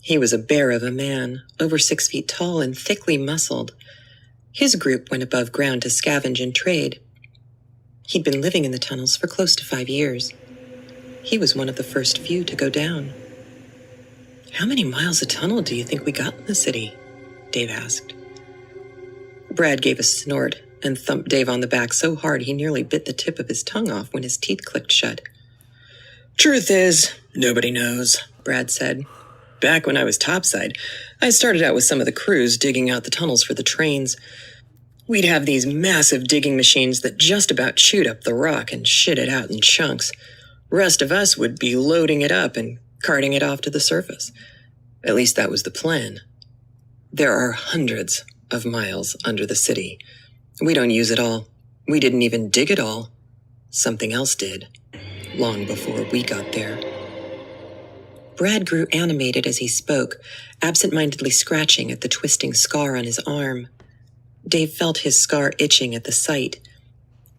He was a bear of a man, over 6 feet tall and thickly muscled. His group went above ground to scavenge and trade. He'd been living in the tunnels for close to 5 years. He was one of the first few to go down. "How many miles of tunnel do you think we got in the city?" Dave asked. Brad gave a snort and thumped Dave on the back so hard he nearly bit the tip of his tongue off when his teeth clicked shut. "Truth is, nobody knows," Brad said. "Back when I was topside, I started out with some of the crews digging out the tunnels for the trains. We'd have these massive digging machines that just about chewed up the rock and shit it out in chunks. Rest of us would be loading it up and carting it off to the surface. At least that was the plan. There are hundreds of miles under the city. We don't use it all. We didn't even dig it all. Something else did, long before we got there." Brad grew animated as he spoke, absent-mindedly scratching at the twisting scar on his arm. Dave felt his scar itching at the sight.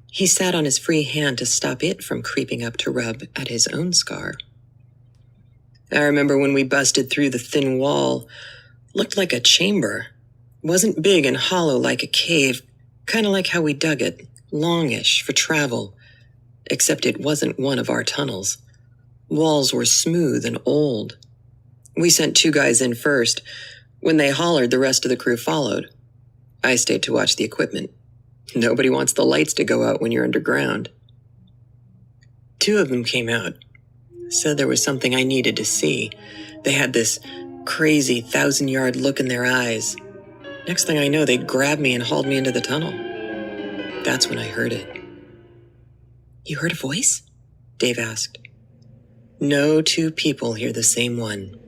He sat on his free hand to stop it from creeping up to rub at his own scar. "I remember when we busted through the thin wall. Looked like a chamber. Wasn't big and hollow like a cave, kind of like how we dug it, longish for travel. Except it wasn't one of our tunnels. Walls were smooth and old. We sent 2 guys in first. When they hollered, the rest of the crew followed. I stayed to watch the equipment. Nobody wants the lights to go out when you're underground. 2 of them came out. Said there was something I needed to see. They had this crazy 1,000-yard look in their eyes. Next thing I know, they grabbed me and hauled me into the tunnel. That's when I heard it. You heard a voice? Dave asked. No 2 people hear the same one.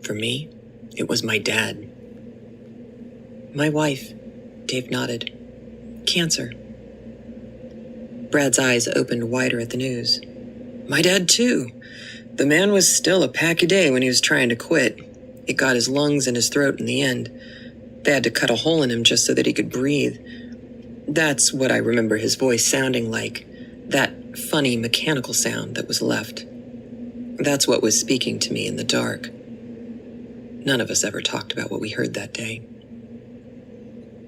For me, it was my dad. My wife, Dave nodded. Cancer. Brad's eyes opened wider at the news. My dad, too. The man was still a pack-a-day when he was trying to quit. It got his lungs and his throat in the end. They had to cut a hole in him just so that he could breathe. That's what I remember his voice sounding like. That funny mechanical sound that was left. That's what was speaking to me in the dark. None of us ever talked about what we heard that day.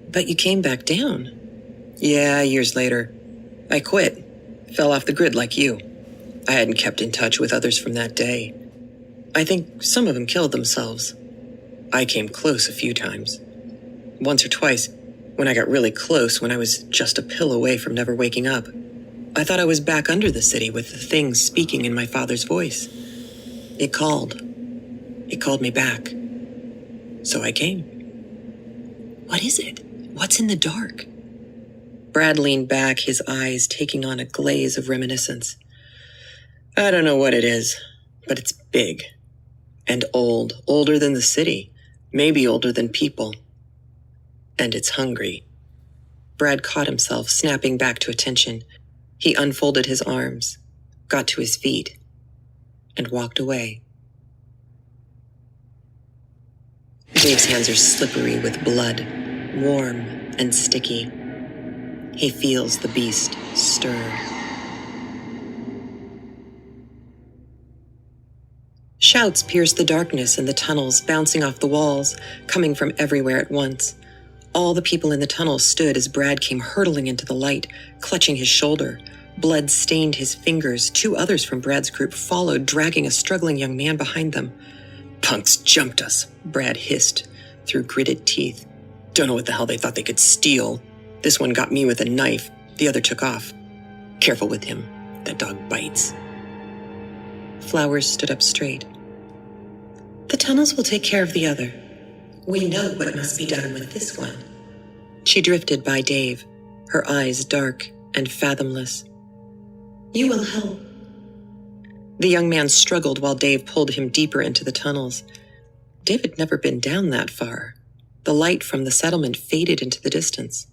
But you came back down. Yeah, years later. I quit. Fell off the grid like you. I hadn't kept in touch with others from that day. I think some of them killed themselves. I came close a few times. Once or twice, when I got really close, when I was just a pill away from never waking up. I thought I was back under the city with the thing speaking in my father's voice. It called. It called me back. So I came. What is it? What's in the dark? Brad leaned back, his eyes taking on a glaze of reminiscence. I don't know what it is, but it's big. And old, older than the city, maybe older than people. And it's hungry. Brad caught himself, snapping back to attention. He unfolded his arms, got to his feet, and walked away. Dave's hands are slippery with blood, warm and sticky. He feels the beast stir. Shouts pierced the darkness in the tunnels, bouncing off the walls, coming from everywhere at once. All the people in the tunnel stood as Brad came hurtling into the light, clutching his shoulder. Blood stained his fingers. 2 others from Brad's group followed, dragging a struggling young man behind them. Punks jumped us, Brad hissed through gritted teeth. Don't know what the hell they thought they could steal. This one got me with a knife. The other took off. Careful with him. That dog bites. Flowers stood up straight. The tunnels will take care of the other. We know what must be done with this one. She drifted by Dave, her eyes dark and fathomless. You will help. The young man struggled while Dave pulled him deeper into the tunnels. Dave had never been down that far. The light from the settlement faded into the distance.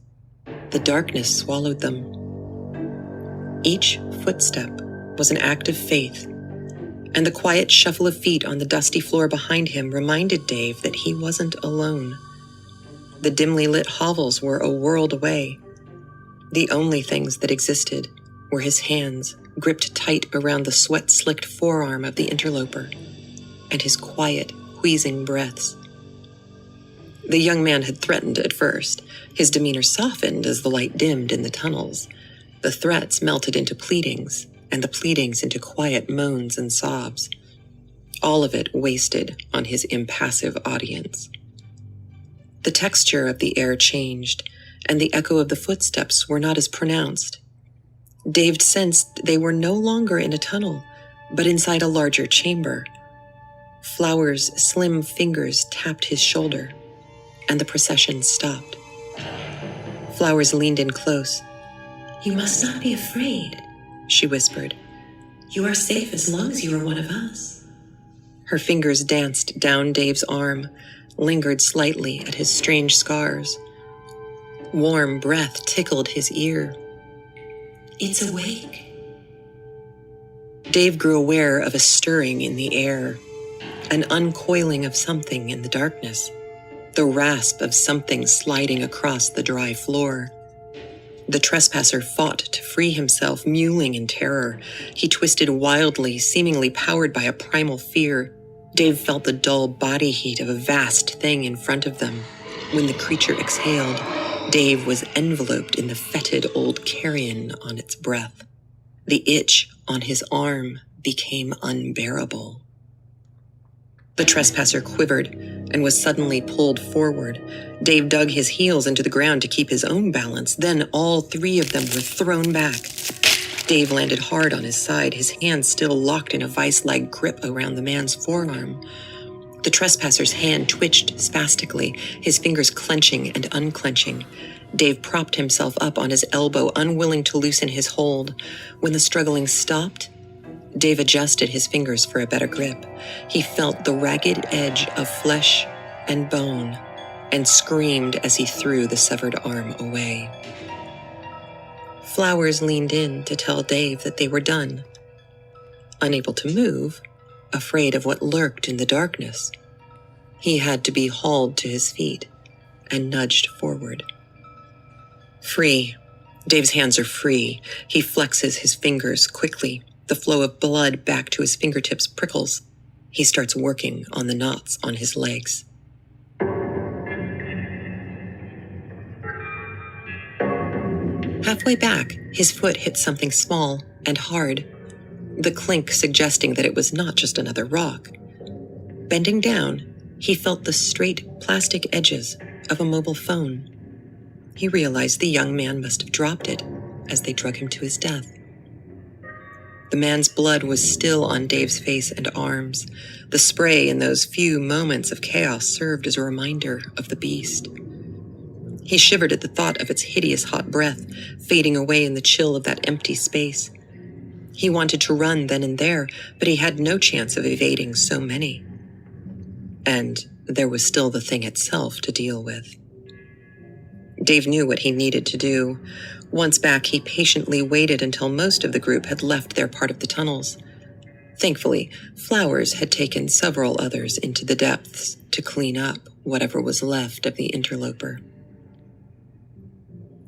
The darkness swallowed them. Each footstep was an act of faith, and the quiet shuffle of feet on the dusty floor behind him reminded Dave that he wasn't alone. The dimly lit hovels were a world away. The only things that existed were his hands gripped tight around the sweat-slicked forearm of the interloper, and his quiet, wheezing breaths. The young man had threatened at first. His demeanor softened as the light dimmed in the tunnels. The threats melted into pleadings, and the pleadings into quiet moans and sobs. All of it wasted on his impassive audience. The texture of the air changed, and the echo of the footsteps were not as pronounced. Dave sensed they were no longer in a tunnel, but inside a larger chamber. Flower's slim fingers tapped his shoulder, and the procession stopped. Flowers leaned in close. You must not be afraid, she whispered. You are safe as long as you are one of us. Her fingers danced down Dave's arm, lingered slightly at his strange scars. Warm breath tickled his ear. It's awake. Dave grew aware of a stirring in the air, an uncoiling of something in the darkness, the rasp of something sliding across the dry floor. The trespasser fought to free himself, mewling in terror. He twisted wildly, seemingly powered by a primal fear. Dave felt the dull body heat of a vast thing in front of them. When the creature exhaled, Dave was enveloped in the fetid old carrion on its breath. The itch on his arm became unbearable. The trespasser quivered and was suddenly pulled forward. Dave dug his heels into the ground to keep his own balance. Then all three of them were thrown back. Dave landed hard on his side, his hands still locked in a vice-like grip around the man's forearm. The trespasser's hand twitched spastically, his fingers clenching and unclenching. Dave propped himself up on his elbow, unwilling to loosen his hold. When the struggling stopped, Dave adjusted his fingers for a better grip. He felt the ragged edge of flesh and bone and screamed as he threw the severed arm away. Flowers leaned in to tell Dave that they were done. Unable to move, afraid of what lurked in the darkness, he had to be hauled to his feet and nudged forward. Free. Dave's hands are free. He flexes his fingers quickly. The flow of blood back to his fingertips prickles. He starts working on the knots on his legs. Halfway back, his foot hit something small and hard, the clink suggesting that it was not just another rock. Bending down, he felt the straight plastic edges of a mobile phone. He realized the young man must have dropped it as they drug him to his death. The man's blood was still on Dave's face and arms. The spray in those few moments of chaos served as a reminder of the beast. He shivered at the thought of its hideous hot breath, fading away in the chill of that empty space. He wanted to run then and there, but he had no chance of evading so many. And there was still the thing itself to deal with. Dave knew what he needed to do. Once back, he patiently waited until most of the group had left their part of the tunnels. Thankfully, Flowers had taken several others into the depths to clean up whatever was left of the interloper.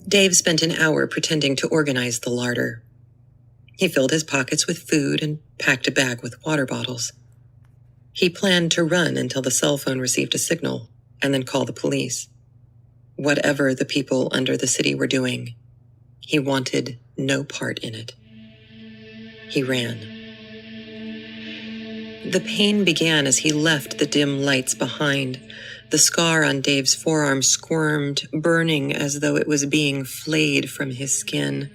Dave spent an hour pretending to organize the larder. He filled his pockets with food and packed a bag with water bottles. He planned to run until the cell phone received a signal and then call the police. Whatever the people under the city were doing, he wanted no part in it. He ran. The pain began as he left the dim lights behind. The scar on Dave's forearm squirmed, burning as though it was being flayed from his skin.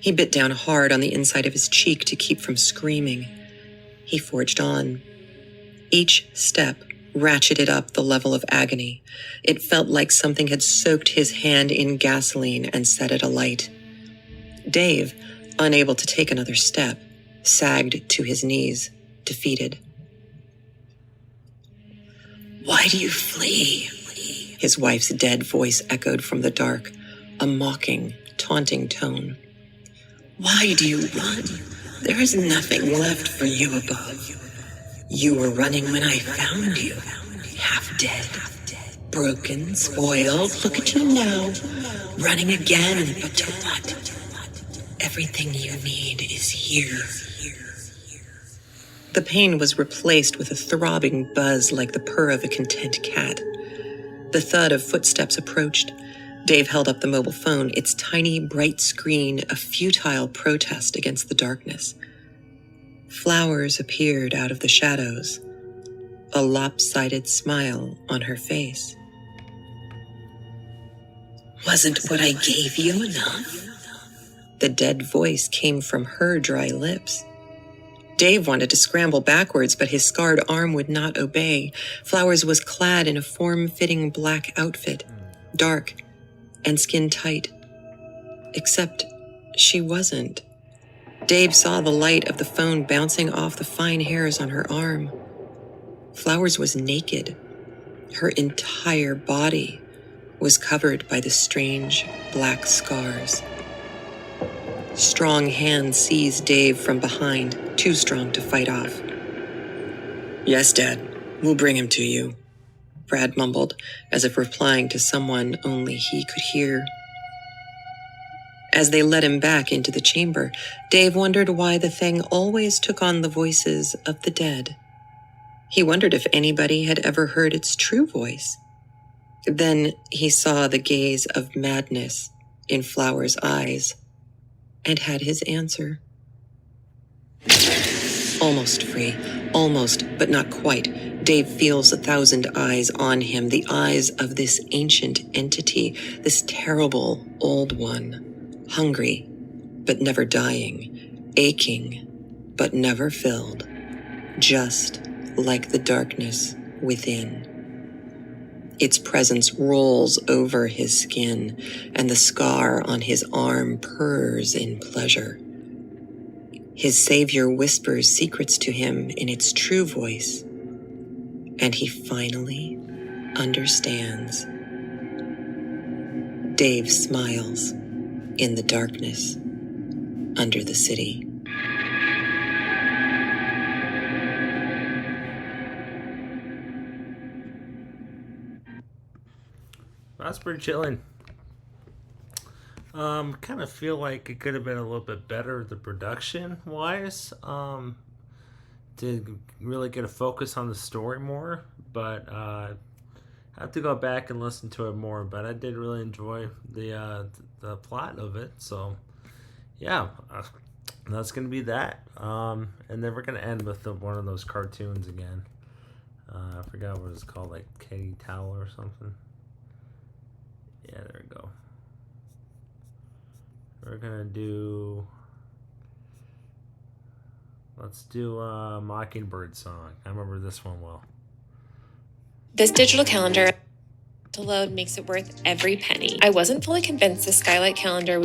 He bit down hard on the inside of his cheek to keep from screaming. He forged on. Each step ratcheted up the level of agony. It felt like something had soaked his hand in gasoline and set it alight. Dave, unable to take another step, sagged to his knees, defeated. "Why do you flee?" His wife's dead voice echoed from the dark, a mocking, taunting tone. "Why do you run? There is nothing left for you above. You were running when I found you, half dead, broken, spoiled. Look at you now, running again, but to what? Everything you need is here." The pain was replaced with a throbbing buzz like the purr of a content cat. The thud of footsteps approached. Dave held up the mobile phone, its tiny, bright screen a futile protest against the darkness. Flowers appeared out of the shadows, a lopsided smile on her face. "Wasn't what I gave you enough?" The dead voice came from her dry lips. Dave wanted to scramble backwards, but his scarred arm would not obey. Flowers was clad in a form-fitting black outfit, dark and skin-tight. Except she wasn't. Dave saw the light of the phone bouncing off the fine hairs on her arm. Flowers was naked. Her entire body was covered by the strange black scars. Strong hands seized Dave from behind, too strong to fight off. "Yes, Dad, we'll bring him to you," Brad mumbled, as if replying to someone only he could hear. As they led him back into the chamber, Dave wondered why the thing always took on the voices of the dead. He wondered if anybody had ever heard its true voice. Then he saw the gaze of madness in Flower's eyes and had his answer. Almost free, almost, but not quite. Dave feels 1,000 eyes on him, the eyes of this ancient entity, this terrible old one, hungry but never dying, aching but never filled, just like the darkness within. Its presence rolls over his skin, and the scar on his arm purrs in pleasure. His savior whispers secrets to him in its true voice, and he finally understands. Dave smiles in the darkness under the city. That's pretty chilling. Kind of feel like it could have been a little bit better, the production wise. To really get a focus on the story more, but I have to go back and listen to it more. But I did really enjoy the plot of it. So yeah, that's gonna be that. And then we're gonna end with one of those cartoons again. I forgot what it's called, like Katie Towel or something. Yeah, there we go. We're gonna do. Let's do a Mockingbird song. I remember this one well. This digital calendar to load makes it worth every penny. I wasn't fully convinced the Skylight calendar.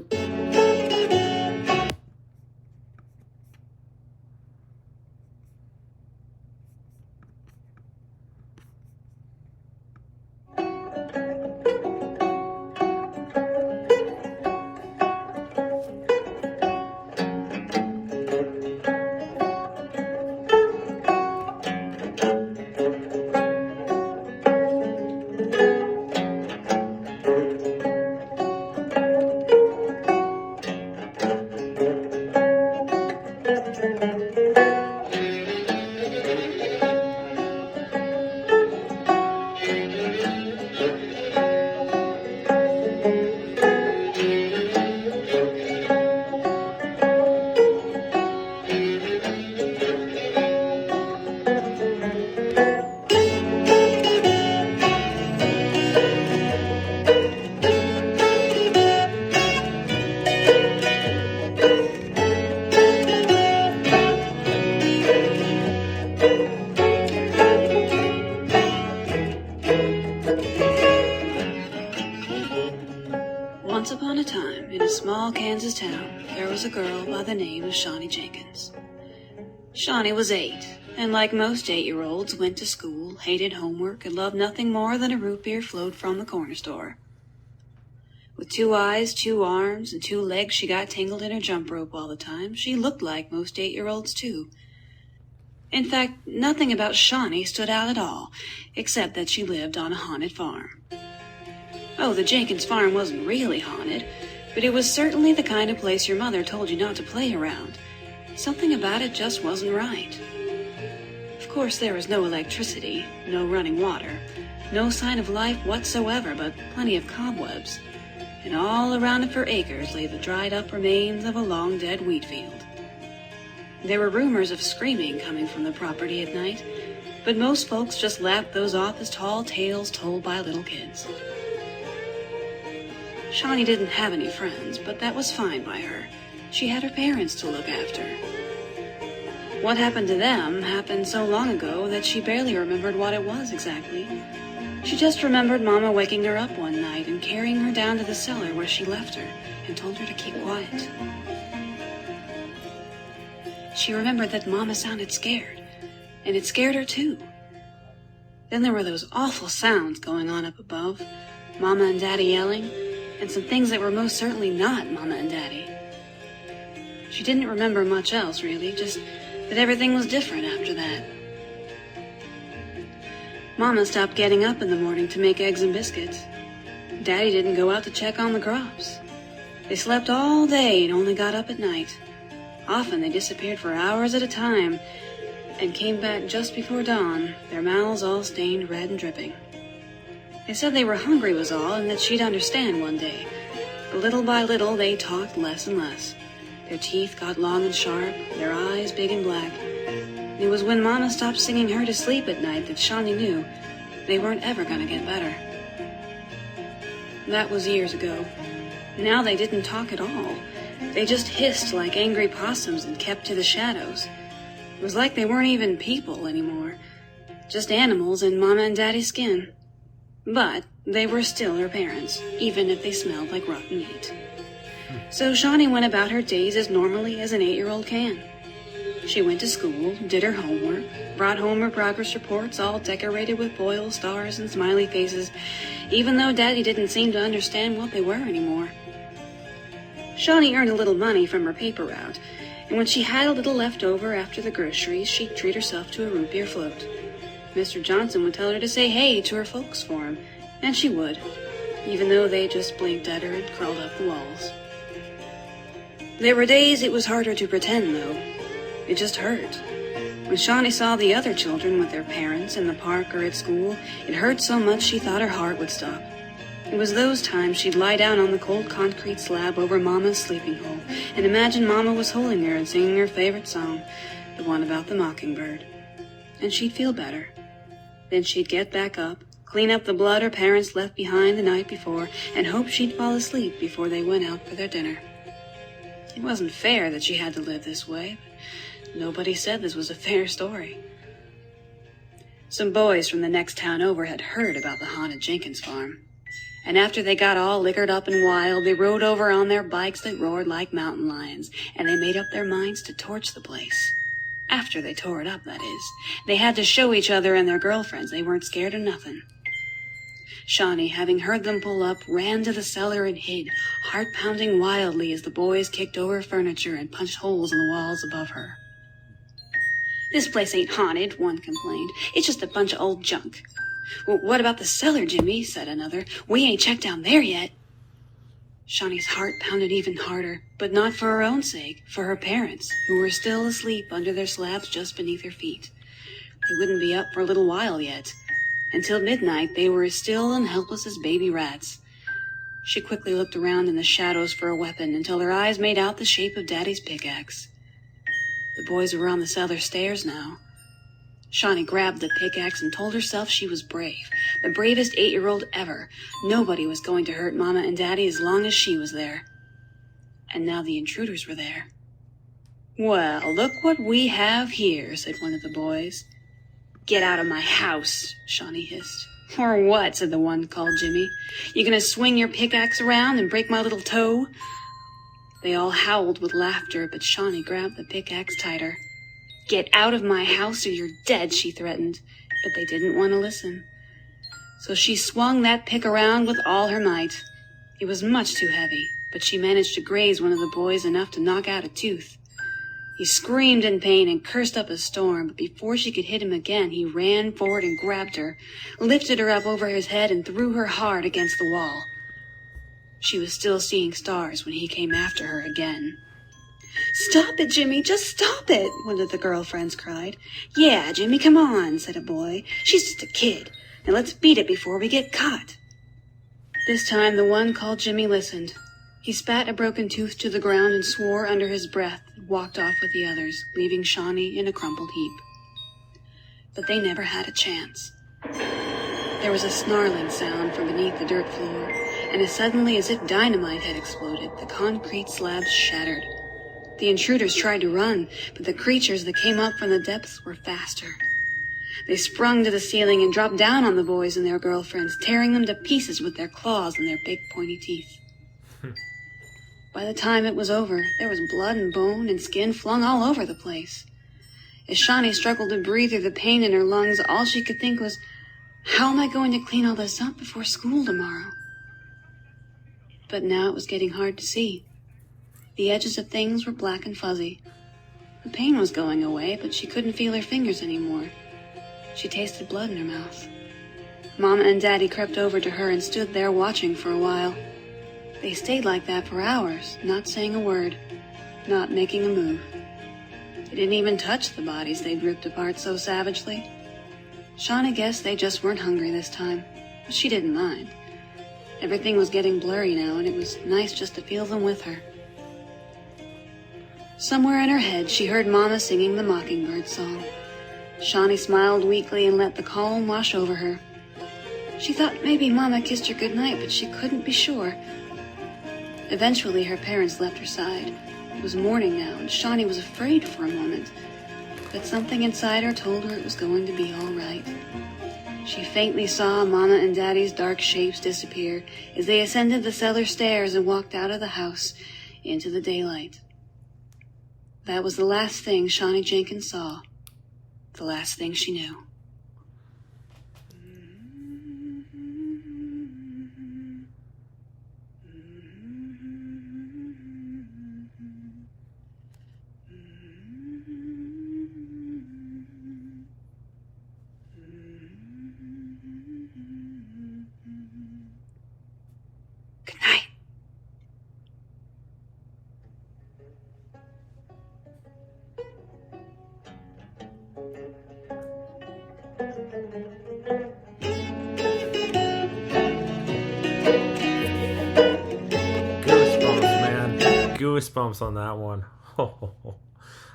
Once upon a time, in a small Kansas town, there was a girl by the name of Shawnee Jenkins. Shawnee was 8, and like most 8-year-olds, went to school, hated homework, and loved nothing more than a root beer flowed from the corner store. With 2 eyes, 2 arms, and 2 legs she got tangled in her jump rope all the time, she looked like most 8-year-olds too. In fact, nothing about Shawnee stood out at all, except that she lived on a haunted farm. Oh, the Jenkins farm wasn't really haunted, but it was certainly the kind of place your mother told you not to play around. Something about it just wasn't right. Of course, there was no electricity, no running water, no sign of life whatsoever, but plenty of cobwebs. And all around it for acres lay the dried-up remains of a long-dead wheat field. There were rumors of screaming coming from the property at night, but most folks just laughed those off as tall tales told by little kids. Shawnee didn't have any friends, but that was fine by her. She had her parents to look after. What happened to them happened so long ago that she barely remembered what it was exactly. She just remembered Mama waking her up one night and carrying her down to the cellar where she left her and told her to keep quiet. She remembered that Mama sounded scared, and it scared her too. Then there were those awful sounds going on up above, Mama and Daddy yelling, and some things that were most certainly not Mama and Daddy. She didn't remember much else, really, just that everything was different after that. Mama stopped getting up in the morning to make eggs and biscuits. Daddy didn't go out to check on the crops. They slept all day and only got up at night. Often they disappeared for hours at a time and came back just before dawn, their mouths all stained red and dripping. They said they were hungry was all, and that she'd understand one day. But little by little, they talked less and less. Their teeth got long and sharp, their eyes big and black. It was when Mama stopped singing her to sleep at night that Shawnee knew they weren't ever going to get better. That was years ago. Now they didn't talk at all. They just hissed like angry possums and kept to the shadows. It was like they weren't even people anymore. Just animals in Mama and Daddy's skin. But they were still her parents, even if they smelled like rotten meat. So Shawnee went about her days as normally as an 8-year-old can. She went to school, did her homework, brought home her progress reports all decorated with boils, stars, and smiley faces, even though Daddy didn't seem to understand what they were anymore. Shawnee earned a little money from her paper route, and when she had a little left over after the groceries, she'd treat herself to a root beer float. Mr. Johnson would tell her to say hey to her folks for him, and she would, even though they just blinked at her and crawled up the walls. There were days it was harder to pretend, though. It just hurt. When Shawnee saw the other children with their parents in the park or at school, it hurt so much she thought her heart would stop. It was those times she'd lie down on the cold concrete slab over Mama's sleeping hole and imagine Mama was holding her and singing her favorite song, the one about the Mockingbird. And she'd feel better. Then she'd get back up, clean up the blood her parents left behind the night before, and hope she'd fall asleep before they went out for their dinner. It wasn't fair that she had to live this way, but nobody said this was a fair story. Some boys from the next town over had heard about the haunted Jenkins farm. And after they got all liquored up and wild, they rode over on their bikes that roared like mountain lions, and they made up their minds to torch the place. After they tore it up, that is. They had to show each other and their girlfriends they weren't scared of nothing. Shawnee, having heard them pull up, ran to the cellar and hid, heart pounding wildly as the boys kicked over furniture and punched holes in the walls above her. "This place ain't haunted," one complained. "It's just a bunch of old junk." "Well, what about the cellar, Jimmy?" said another. "We ain't checked down there yet." Shawnee's heart pounded even harder, but not for her own sake, for her parents, who were still asleep under their slabs just beneath her feet. They wouldn't be up for a little while yet. Until midnight, they were as still and helpless as baby rats. She quickly looked around in the shadows for a weapon until her eyes made out the shape of Daddy's pickaxe. The boys were on the cellar stairs now. Shawnee grabbed the pickaxe and told herself she was brave, the bravest 8-year-old ever. Nobody was going to hurt Mama and Daddy as long as she was there. And now the intruders were there. "Well, look what we have here," said one of the boys. "Get out of my house," Shawnee hissed. "Or what?" said the one called Jimmy. "You gonna swing your pickaxe around and break my little toe?" They all howled with laughter, but Shawnee grabbed the pickaxe tighter. "Get out of my house or you're dead," she threatened, but they didn't want to listen. So she swung that pick around with all her might. It was much too heavy, but she managed to graze one of the boys enough to knock out a tooth. He screamed in pain and cursed up a storm, but before she could hit him again, he ran forward and grabbed her, lifted her up over his head, and threw her hard against the wall. She was still seeing stars when he came after her again. "Stop it, Jimmy, just stop it," one of the girlfriends cried. "Yeah, Jimmy, come on," said a boy. "She's just a kid. Now let's beat it before we get caught." This time the one called Jimmy listened. He spat a broken tooth to the ground and swore under his breath and walked off with the others, leaving Shawnee in a crumpled heap. But they never had a chance. There was a snarling sound from beneath the dirt floor, and as suddenly as if dynamite had exploded, the concrete slabs shattered. The intruders tried to run, but the creatures that came up from the depths were faster. They sprung to the ceiling and dropped down on the boys and their girlfriends, tearing them to pieces with their claws and their big pointy teeth. By the time it was over, there was blood and bone and skin flung all over the place. As Shawnee struggled to breathe through the pain in her lungs, all she could think was, how am I going to clean all this up before school tomorrow? But now it was getting hard to see. The edges of things were black and fuzzy. The pain was going away, but she couldn't feel her fingers anymore. She tasted blood in her mouth. Mama and Daddy crept over to her and stood there watching for a while. They stayed like that for hours, not saying a word, not making a move. They didn't even touch the bodies they'd ripped apart so savagely. Shawnee guessed they just weren't hungry this time, but she didn't mind. Everything was getting blurry now, and it was nice just to feel them with her. Somewhere in her head, she heard Mama singing the Mockingbird song. Shawnee smiled weakly and let the calm wash over her. She thought maybe Mama kissed her goodnight, but she couldn't be sure. Eventually, her parents left her side. It was morning now, and Shawnee was afraid for a moment. But something inside her told her it was going to be all right. She faintly saw Mama and Daddy's dark shapes disappear as they ascended the cellar stairs and walked out of the house into the daylight. That was the last thing Shawnee Jenkins saw. The last thing she knew. Good night. Goosebumps, man. Goosebumps on that one.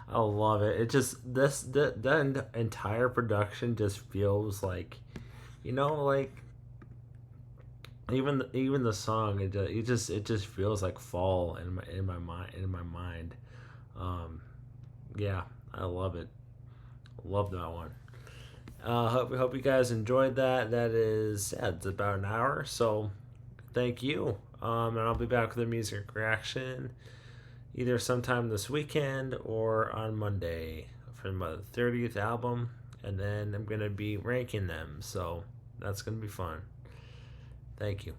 I love it. It just the entire production just feels like, like even the song. It just feels like fall in my mind. Yeah, I love it. Love that one. Hope you guys enjoyed that. That is, it's about an hour. So thank you. And I'll be back with a music reaction either sometime this weekend or on Monday for my 30th album. And then I'm going to be ranking them. So that's going to be fun. Thank you.